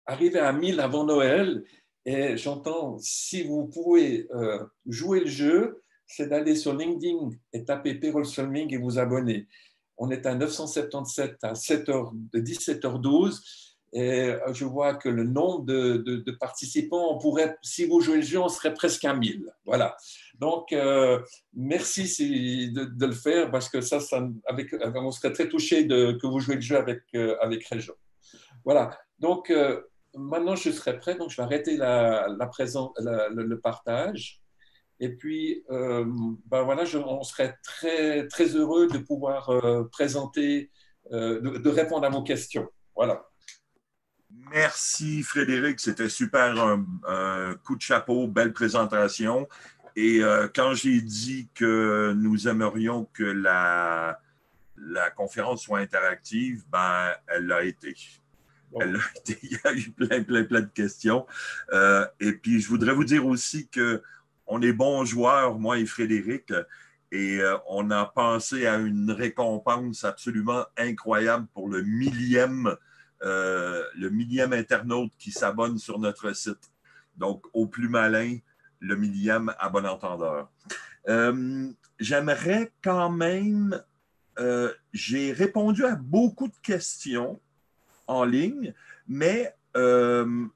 C: arriver à 1000 avant Noël. Et j'entends, si vous pouvez jouer le jeu, c'est d'aller sur LinkedIn et taper Payroll Solving et vous abonner. On est à 977 à 17h12 et je vois que le nombre de participants, on pourrait, si vous jouez le jeu, on serait presque à 1000. Voilà. Donc, merci de le faire parce que on serait très touché que vous jouez le jeu avec Réjean. Voilà. Donc, maintenant, je serai prêt. Donc, je vais arrêter le partage. Et puis, voilà, on serait très, très heureux de pouvoir présenter, de répondre à vos questions. Voilà.
B: Merci Frédéric, c'était super, un coup de chapeau, belle présentation. Et quand j'ai dit que nous aimerions que la conférence soit interactive, elle l'a été. Bon. Elle l'a été. Il y a eu plein de questions. Et puis, je voudrais vous dire aussi qu'on est bons joueurs, moi et Frédéric, et on a pensé à une récompense absolument incroyable pour le millième internaute qui s'abonne sur notre site. Donc, au plus malin, le millième à bon entendeur. J'aimerais quand même... j'ai répondu à beaucoup de questions en ligne, mais il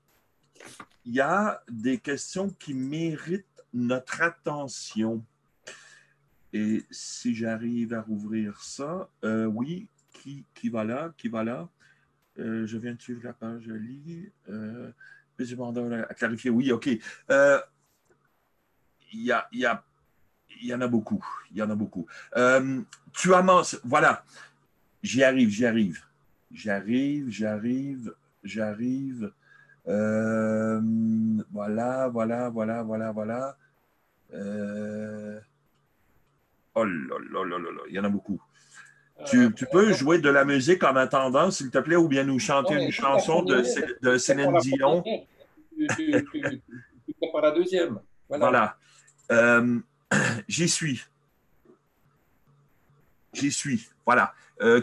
B: y a des questions qui méritent notre attention. Et si j'arrive à rouvrir ça, oui, qui va là? Je viens de suivre la page, je lis. Plus mandat à clarifier. Oui, OK. Il y en a beaucoup. Il y en a beaucoup. Tu amasses. Voilà. J'arrive. Voilà. Oh là, il y en a beaucoup. Tu peux jouer de la musique en attendant, s'il te plaît, ou bien nous chanter une chanson de Céline Dion.
C: Tu prépares la deuxième.
B: Voilà. J'y suis. Voilà.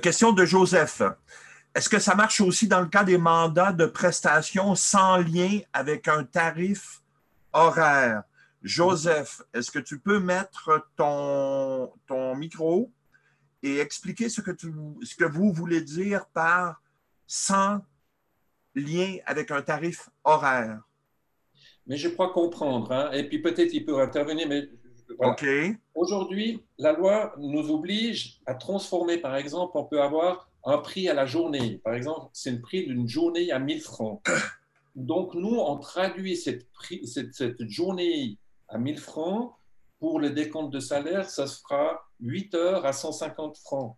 B: Question de Joseph. Est-ce que ça marche aussi dans le cas des mandats de prestations sans lien avec un tarif horaire? Joseph, est-ce que tu peux mettre ton micro et expliquer ce que vous voulez dire par sans lien avec un tarif horaire?
C: Mais je crois comprendre, hein, et puis peut-être il peut intervenir, mais voilà.
B: OK.
C: Aujourd'hui, la loi nous oblige à transformer, par exemple, on peut avoir un prix à la journée. Par exemple, c'est le prix d'une journée à 1000 francs. Donc, nous, on traduit cette journée à 1000 francs. Pour le décompte de salaire, ça se fera 8 heures à 150 francs.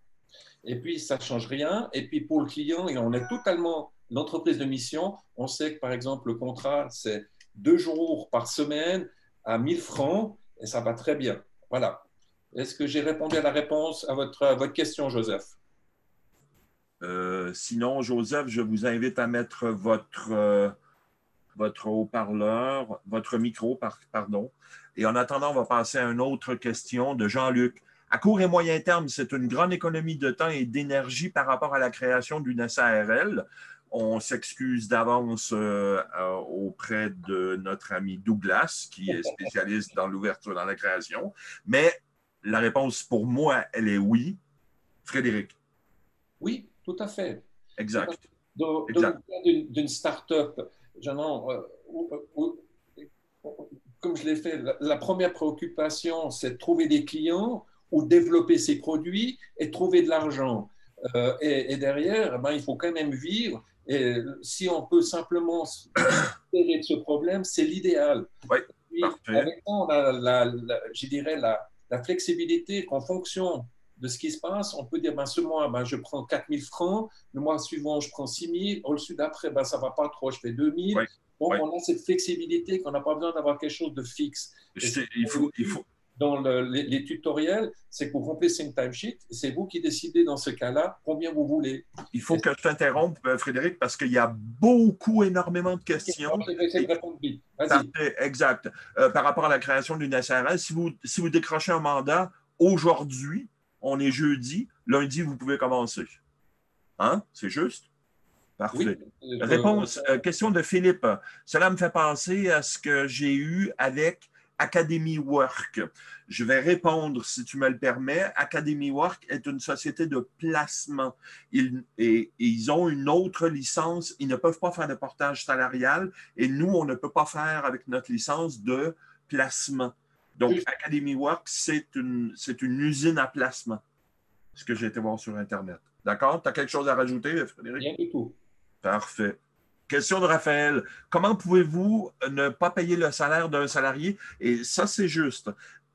C: Et puis, ça ne change rien. Et puis, pour le client, et on est totalement l'entreprise de mission. On sait que, par exemple, le contrat, c'est 2 jours par semaine à 1000 francs et ça va très bien. Voilà. Est-ce que j'ai répondu à la réponse à votre question, Joseph?
B: Sinon, Joseph, je vous invite à mettre votre haut-parleur, votre micro, pardon. Et en attendant, on va passer à une autre question de Jean-Luc. À court et moyen terme, c'est une grande économie de temps et d'énergie par rapport à la création d'une SARL. On s'excuse d'avance auprès de notre ami Douglas, qui est spécialiste dans l'ouverture, dans la création. Mais la réponse pour moi, elle est oui. Frédéric.
C: Oui, tout à fait.
B: Exact.
C: Dans le cas d'une start-up, comme je l'ai fait, la première préoccupation, c'est de trouver des clients ou développer ses produits et trouver de l'argent. Et derrière, il faut quand même vivre. Et si on peut simplement se libérer de ce problème, c'est l'idéal.
B: Oui,
C: parfait. Avec ça, on a, je dirais, la flexibilité qu'en fonction de ce qui se passe, on peut dire, ce mois, je prends 4000 francs, le mois suivant, je prends 6000, le suivant d'après, ça ne va pas trop, je fais 2000.
B: Oui,
C: donc, on a cette flexibilité qu'on n'a pas besoin d'avoir quelque chose de fixe.
B: Il faut.
C: Dans les tutoriels, c'est que vous remplissez une timesheet, c'est vous qui décidez dans ce cas-là combien vous voulez.
B: Il faut que je t'interrompe, Frédéric, parce qu'il y a énormément de questions.
C: Je vais essayer de répondre vite.
B: Exact. Par rapport à la création d'une SARL, si vous décrochez un mandat aujourd'hui, on est jeudi, lundi, vous pouvez commencer. Hein? C'est juste? Parfait. Oui, réponse, question de Philippe. Cela me fait penser à ce que j'ai eu avec Academy Work. Je vais répondre, si tu me le permets. Academy Work est une société de placement. Ils ont une autre licence. Ils ne peuvent pas faire de portage salarial et nous, on ne peut pas faire avec notre licence de placement. Donc, Academy Work, c'est une usine à placement, ce que j'ai été voir sur Internet. D'accord? Tu as quelque chose à rajouter, Frédéric?
C: Rien du tout.
B: Parfait. Question de Raphaël. Comment pouvez-vous ne pas payer le salaire d'un salarié? Et ça, c'est juste.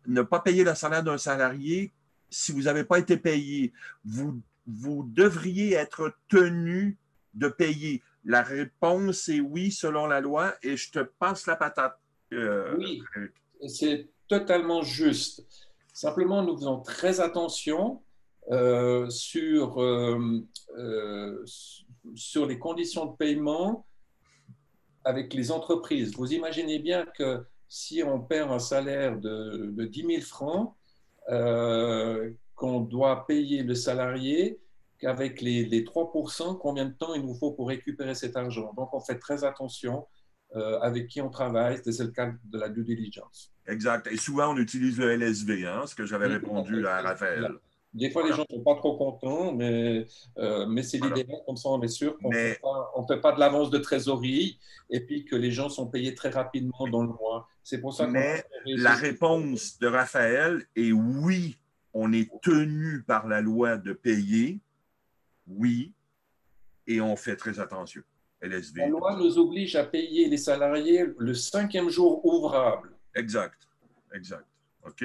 B: Ne pas payer le salaire d'un salarié, si vous n'avez pas été payé, vous devriez être tenu de payer. La réponse est oui, selon la loi, et je te passe la patate.
C: Oui, c'est totalement juste. Simplement, nous faisons très attention sur les conditions de paiement avec les entreprises. Vous imaginez bien que si on perd un salaire de 10 000 francs, qu'on doit payer le salarié, qu'avec les 3%, combien de temps il nous faut pour récupérer cet argent. Donc, on fait très attention avec qui on travaille. C'est le cas de la due diligence.
B: Exact. Et souvent, on utilise le LSV, ce que j'avais répondu à Raphaël.
C: Des fois, les gens ne sont pas trop contents, mais c'est l'idéal. Comme ça, on est sûr qu'on ne fait pas de l'avance de trésorerie et puis que les gens sont payés très rapidement dans le mois. C'est pour ça
B: la réponse de Raphaël est oui, on est tenu par la loi de payer. Oui. et on fait très attention. LSV.
C: La loi nous oblige à payer les salariés le 5e jour ouvrable.
B: Exact. OK.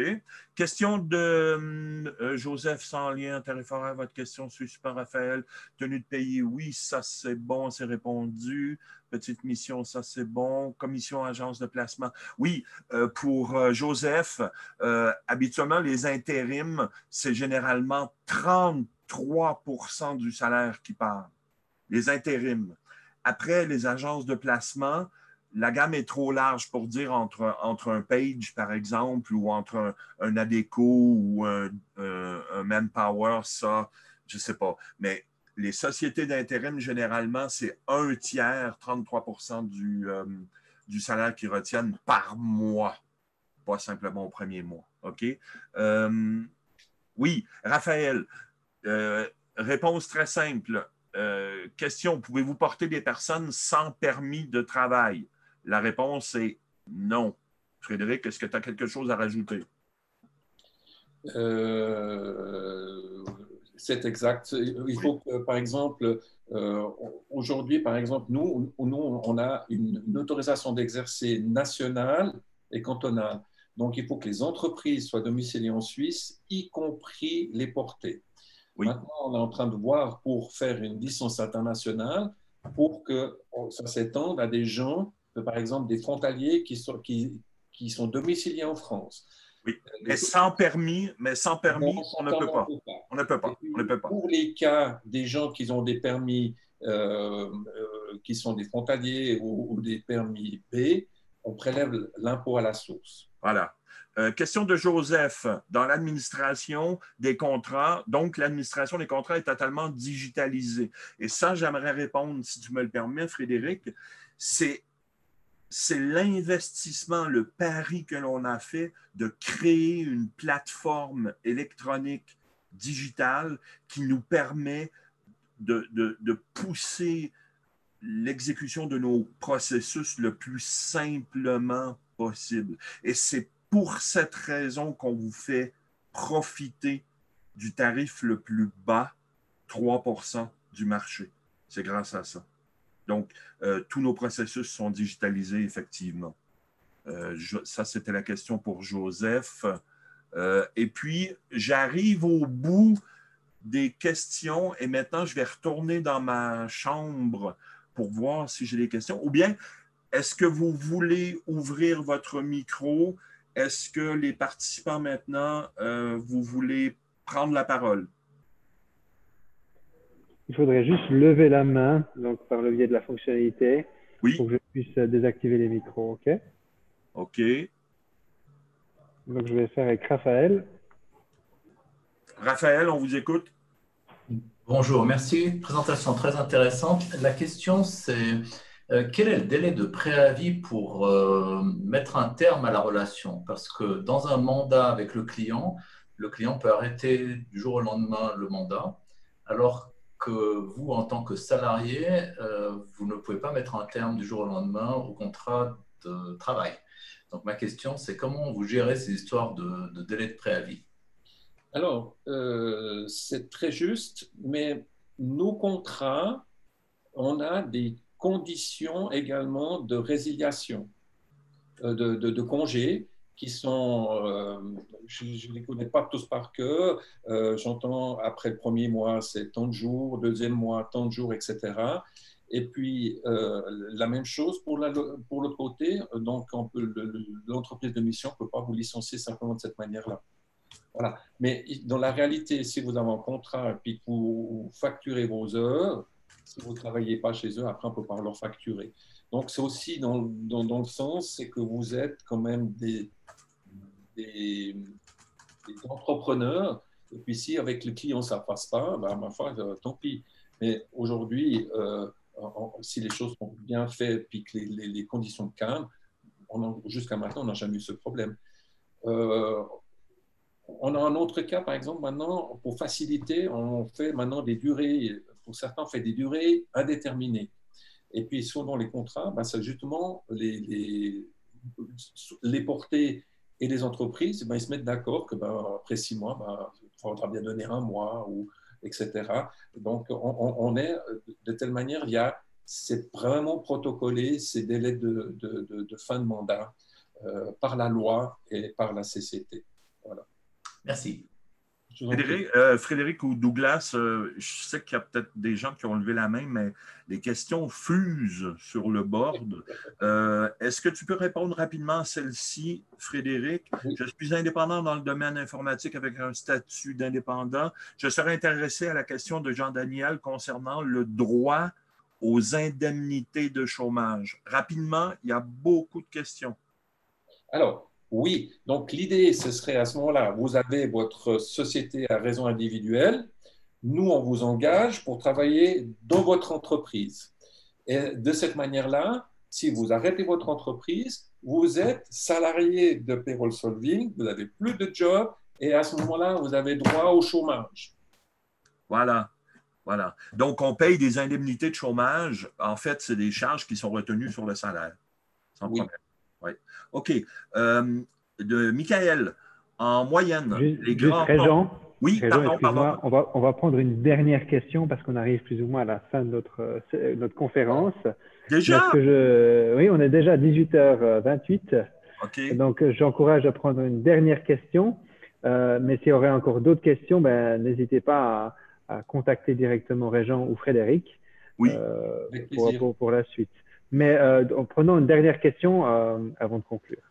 B: Question de Joseph sans lien tarifaire. Votre question sur Super Raphaël. Tenue de payer, oui, ça c'est bon, c'est répondu. Petite mission, ça c'est bon. Commission agence de placement. Oui, pour Joseph, habituellement, les intérims, c'est généralement 33% du salaire qui part. Les intérims. Après, les agences de placement, la gamme est trop large pour dire entre un Page, par exemple, ou entre un Adecco ou un Manpower, ça, je ne sais pas. Mais les sociétés d'intérim, généralement, c'est 1/3, 33% du salaire qu'ils retiennent par mois, pas simplement au premier mois. OK? Oui, Raphaël, réponse très simple. Question, pouvez-vous porter des personnes sans permis de travail? La réponse est non. Frédéric, est-ce que tu as quelque chose à rajouter?
C: C'est exact. Il faut que, par exemple, aujourd'hui, par exemple, nous, on a une autorisation d'exercer nationale et cantonale. Donc, il faut que les entreprises soient domiciliées en Suisse, y compris les portées. Oui. Maintenant, on est en train de voir pour faire une licence internationale pour que ça s'étende à des gens, par exemple des frontaliers qui sont domiciliés en France.
B: Oui, mais sans permis, on ne peut pas. On ne peut pas.
C: On ne peut pas. Pour les cas des gens qui ont des permis qui sont des frontaliers ou des permis B, on prélève l'impôt à la source.
B: Voilà. Question de Joseph. Dans l'administration des contrats, donc l'administration des contrats est totalement digitalisée. Et ça, j'aimerais répondre, si tu me le permets, Frédéric, c'est l'investissement, le pari que l'on a fait de créer une plateforme électronique digitale qui nous permet de pousser l'exécution de nos processus le plus simplement possible. Et c'est pour cette raison qu'on vous fait profiter du tarif le plus bas, 3% du marché. C'est grâce à ça. Donc, tous nos processus sont digitalisés, effectivement. Ça, c'était la question pour Joseph. Et puis, j'arrive au bout des questions et maintenant, je vais retourner dans ma chambre pour voir si j'ai des questions. Ou bien, est-ce que vous voulez ouvrir votre micro? Est-ce que les participants maintenant, vous voulez prendre la parole?
A: Il faudrait juste lever la main, donc par le biais de la fonctionnalité,
B: oui,
A: pour que je puisse désactiver les micros, OK?
B: OK.
A: Donc, je vais faire avec Raphaël.
B: Raphaël, on vous écoute.
F: Bonjour, merci. Présentation très intéressante. La question, c'est quel est le délai de préavis pour mettre un terme à la relation? Parce que dans un mandat avec le client peut arrêter du jour au lendemain le mandat, alors que vous, en tant que salarié, vous ne pouvez pas mettre un terme du jour au lendemain au contrat de travail. Donc, ma question, c'est comment vous gérez ces histoires de délai de préavis?
C: Alors, c'est très juste, mais nos contrats, on a des conditions également de résiliation, de congés qui sont, je ne les connais pas tous par cœur, j'entends après le premier mois, c'est tant de jours, deuxième mois, tant de jours, etc. Et puis, la même chose pour l'autre côté, donc l'entreprise de mission ne peut pas vous licencier simplement de cette manière-là. Voilà. Mais dans la réalité, si vous avez un contrat et puis que vous facturez vos heures, si vous ne travaillez pas chez eux, après on ne peut pas leur facturer. Donc c'est aussi dans le sens, c'est que vous êtes quand même des entrepreneurs. Et puis si avec le client ça ne passe pas, ben, ma foi, tant pis. Mais aujourd'hui, si les choses sont bien faites et que les conditions calmes, jusqu'à maintenant, on n'a jamais eu ce problème. On a un autre cas, par exemple, maintenant, pour faciliter, on fait maintenant des durées, pour certains, on fait des durées indéterminées. Et puis, selon les contrats, ben, c'est justement les portées et les entreprises, ben, ils se mettent d'accord que ben, après 6 mois, ben, il faudra bien donner 1 mois ou etc. Donc, on est de telle manière, c'est vraiment protocolé ces délais de fin de mandat par la loi et par la CCT. Voilà.
F: Merci.
B: Frédéric ou Douglas, je sais qu'il y a peut-être des gens qui ont levé la main, mais les questions fusent sur le board. Est-ce que tu peux répondre rapidement à celle-ci, Frédéric?
C: Oui.
B: Je suis indépendant dans le domaine informatique avec un statut d'indépendant. Je serais intéressé à la question de Jean-Daniel concernant le droit aux indemnités de chômage. Rapidement, il y a beaucoup de questions.
C: Alors, oui, donc l'idée, ce serait à ce moment-là, vous avez votre société à raison individuelle, nous, on vous engage pour travailler dans votre entreprise. Et de cette manière-là, si vous arrêtez votre entreprise, vous êtes salarié de Payroll Solving, vous n'avez plus de job, et à ce moment-là, vous avez droit au chômage.
B: Voilà. Voilà. Donc, on paye des indemnités de chômage. En fait, c'est des charges qui sont retenues sur le salaire. Sans problème. Oui. OK. Michael, en moyenne, les grands...
A: Régent,
B: oui, pardon.
A: On va prendre une dernière question parce qu'on arrive plus ou moins à la fin de notre conférence.
B: Déjà?
A: Oui, on est déjà à 18h28.
B: OK.
A: Donc, j'encourage à prendre une dernière question. Mais s'il y aurait encore d'autres questions, n'hésitez pas à contacter directement Régent ou Frédéric pour la suite. Mais prenons une dernière question avant de conclure.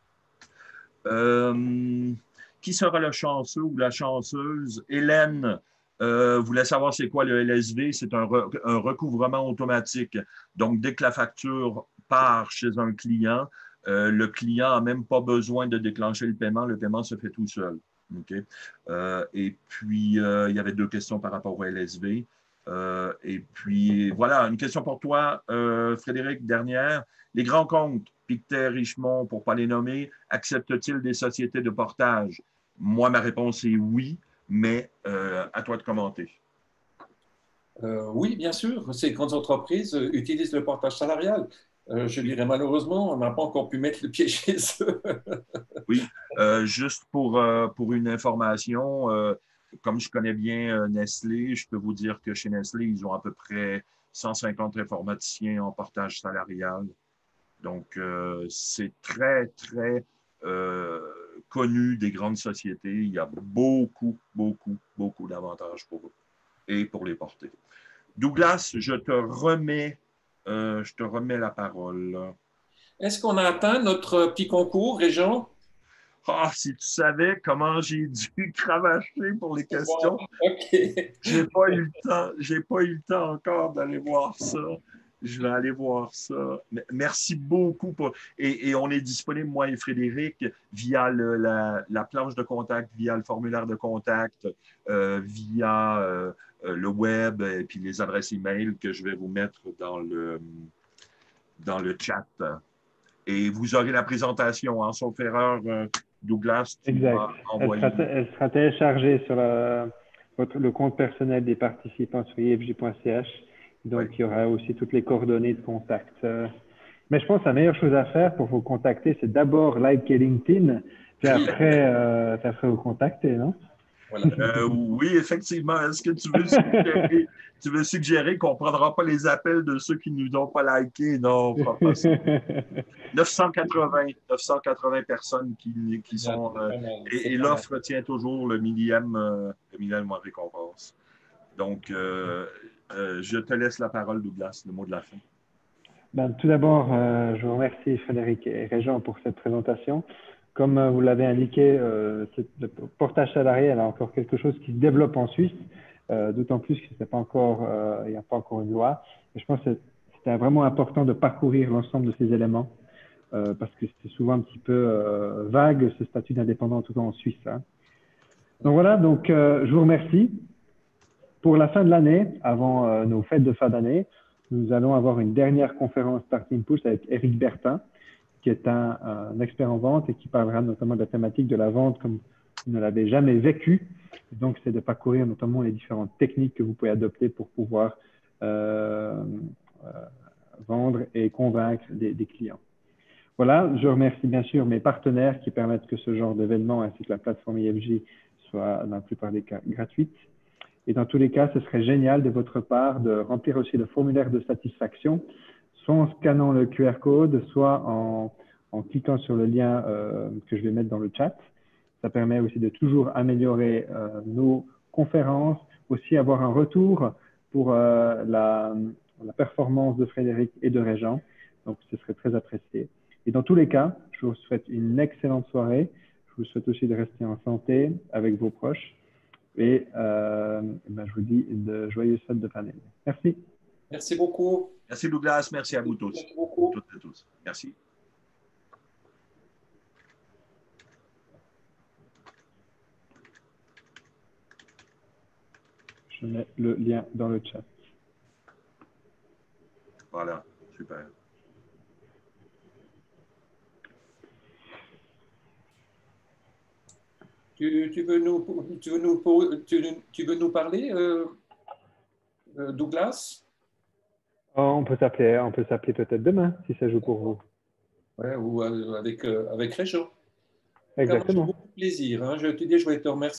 B: Qui sera le chanceux ou la chanceuse? Hélène voulait savoir c'est quoi le LSV. C'est un recouvrement automatique. Donc, dès que la facture part chez un client, le client n'a même pas besoin de déclencher le paiement se fait tout seul. Okay. Et puis, il y avait deux questions par rapport au LSV. Et puis, voilà, une question pour toi, Frédéric, dernière. Les grands comptes, Pictet, Richemont, pour ne pas les nommer, acceptent-ils des sociétés de portage? Moi, ma réponse est oui, mais à toi de commenter.
C: Oui, bien sûr. Ces grandes entreprises utilisent le portage salarial. Je dirais malheureusement, on n'a pas encore pu mettre le pied chez eux.
B: Oui, juste pour une information, comme je connais bien Nestlé, je peux vous dire que chez Nestlé, ils ont à peu près 150 informaticiens en portage salarial. Donc, c'est très, très connu des grandes sociétés. Il y a beaucoup, beaucoup, beaucoup d'avantages pour eux et pour les porter. Douglas, je te remets la parole.
C: Est-ce qu'on a atteint notre petit concours, Régent?
B: Ah, si tu savais comment j'ai dû cravacher pour les questions.
C: Wow. OK.
B: J'ai pas eu le temps encore d'aller voir ça. Je vais aller voir ça. Merci beaucoup. Et on est disponible, moi et Frédéric, via la planche de contact, via le formulaire de contact, via le web et puis les adresses email que je vais vous mettre dans le chat. Et vous aurez la présentation, hein, sauf erreur, Douglas.
A: Exact. Elle sera téléchargée sur le compte personnel des participants sur ifj.ch. Donc, il y aura aussi toutes les coordonnées de contact. Mais je pense que la meilleure chose à faire pour vous contacter, c'est d'abord liker LinkedIn, puis après vous contacter, non?
B: Voilà. Oui, effectivement. Est-ce que tu veux suggérer qu'on ne prendra pas les appels de ceux qui ne nous ont pas liké? Non, on ne fera pas ça. 980 personnes qui sont... et l'offre tient toujours le millième en récompense. Donc, je te laisse la parole, Douglas, le mot de la fin.
A: Tout d'abord, je vous remercie, Frédéric et Régent, pour cette présentation. Comme vous l'avez indiqué, le portage salarial a encore quelque chose qui se développe en Suisse, d'autant plus qu'il n'y a pas encore une loi. Et je pense que c'était vraiment important de parcourir l'ensemble de ces éléments parce que c'est souvent un petit peu vague ce statut d'indépendant, en tout cas en Suisse. Hein. Donc voilà, je vous remercie. Pour la fin de l'année, avant nos fêtes de fin d'année, nous allons avoir une dernière conférence Starting Push avec Eric Bertin, qui est un expert en vente et qui parlera notamment de la thématique de la vente comme vous ne l'avez jamais vécu. Donc, c'est de parcourir notamment les différentes techniques que vous pouvez adopter pour pouvoir vendre et convaincre des clients. Voilà, je remercie bien sûr mes partenaires qui permettent que ce genre d'événement ainsi que la plateforme IFJ soit dans la plupart des cas gratuite. Et dans tous les cas, ce serait génial de votre part de remplir aussi le formulaire de satisfaction, soit en scannant le QR code, soit en cliquant sur le lien que je vais mettre dans le chat. Ça permet aussi de toujours améliorer nos conférences, aussi avoir un retour pour la performance de Frédéric et de Régent. Donc, ce serait très apprécié. Et dans tous les cas, je vous souhaite une excellente soirée. Je vous souhaite aussi de rester en santé avec vos proches. Et je vous dis de joyeuses fêtes de fin d'année. Merci.
C: Merci beaucoup.
B: Merci Douglas, merci à vous tous.
C: Merci beaucoup.
B: Toutes et tous. Merci.
A: Je mets le lien dans le chat.
B: Voilà, super.
C: Tu veux nous parler, Douglas?
A: Oh, on peut s'appeler peut-être demain, si ça joue pour vous.
C: Ouais, ou avec Régent.
A: Exactement.
C: Beaucoup de plaisir. Hein. Je te dis, je voulais te remercier.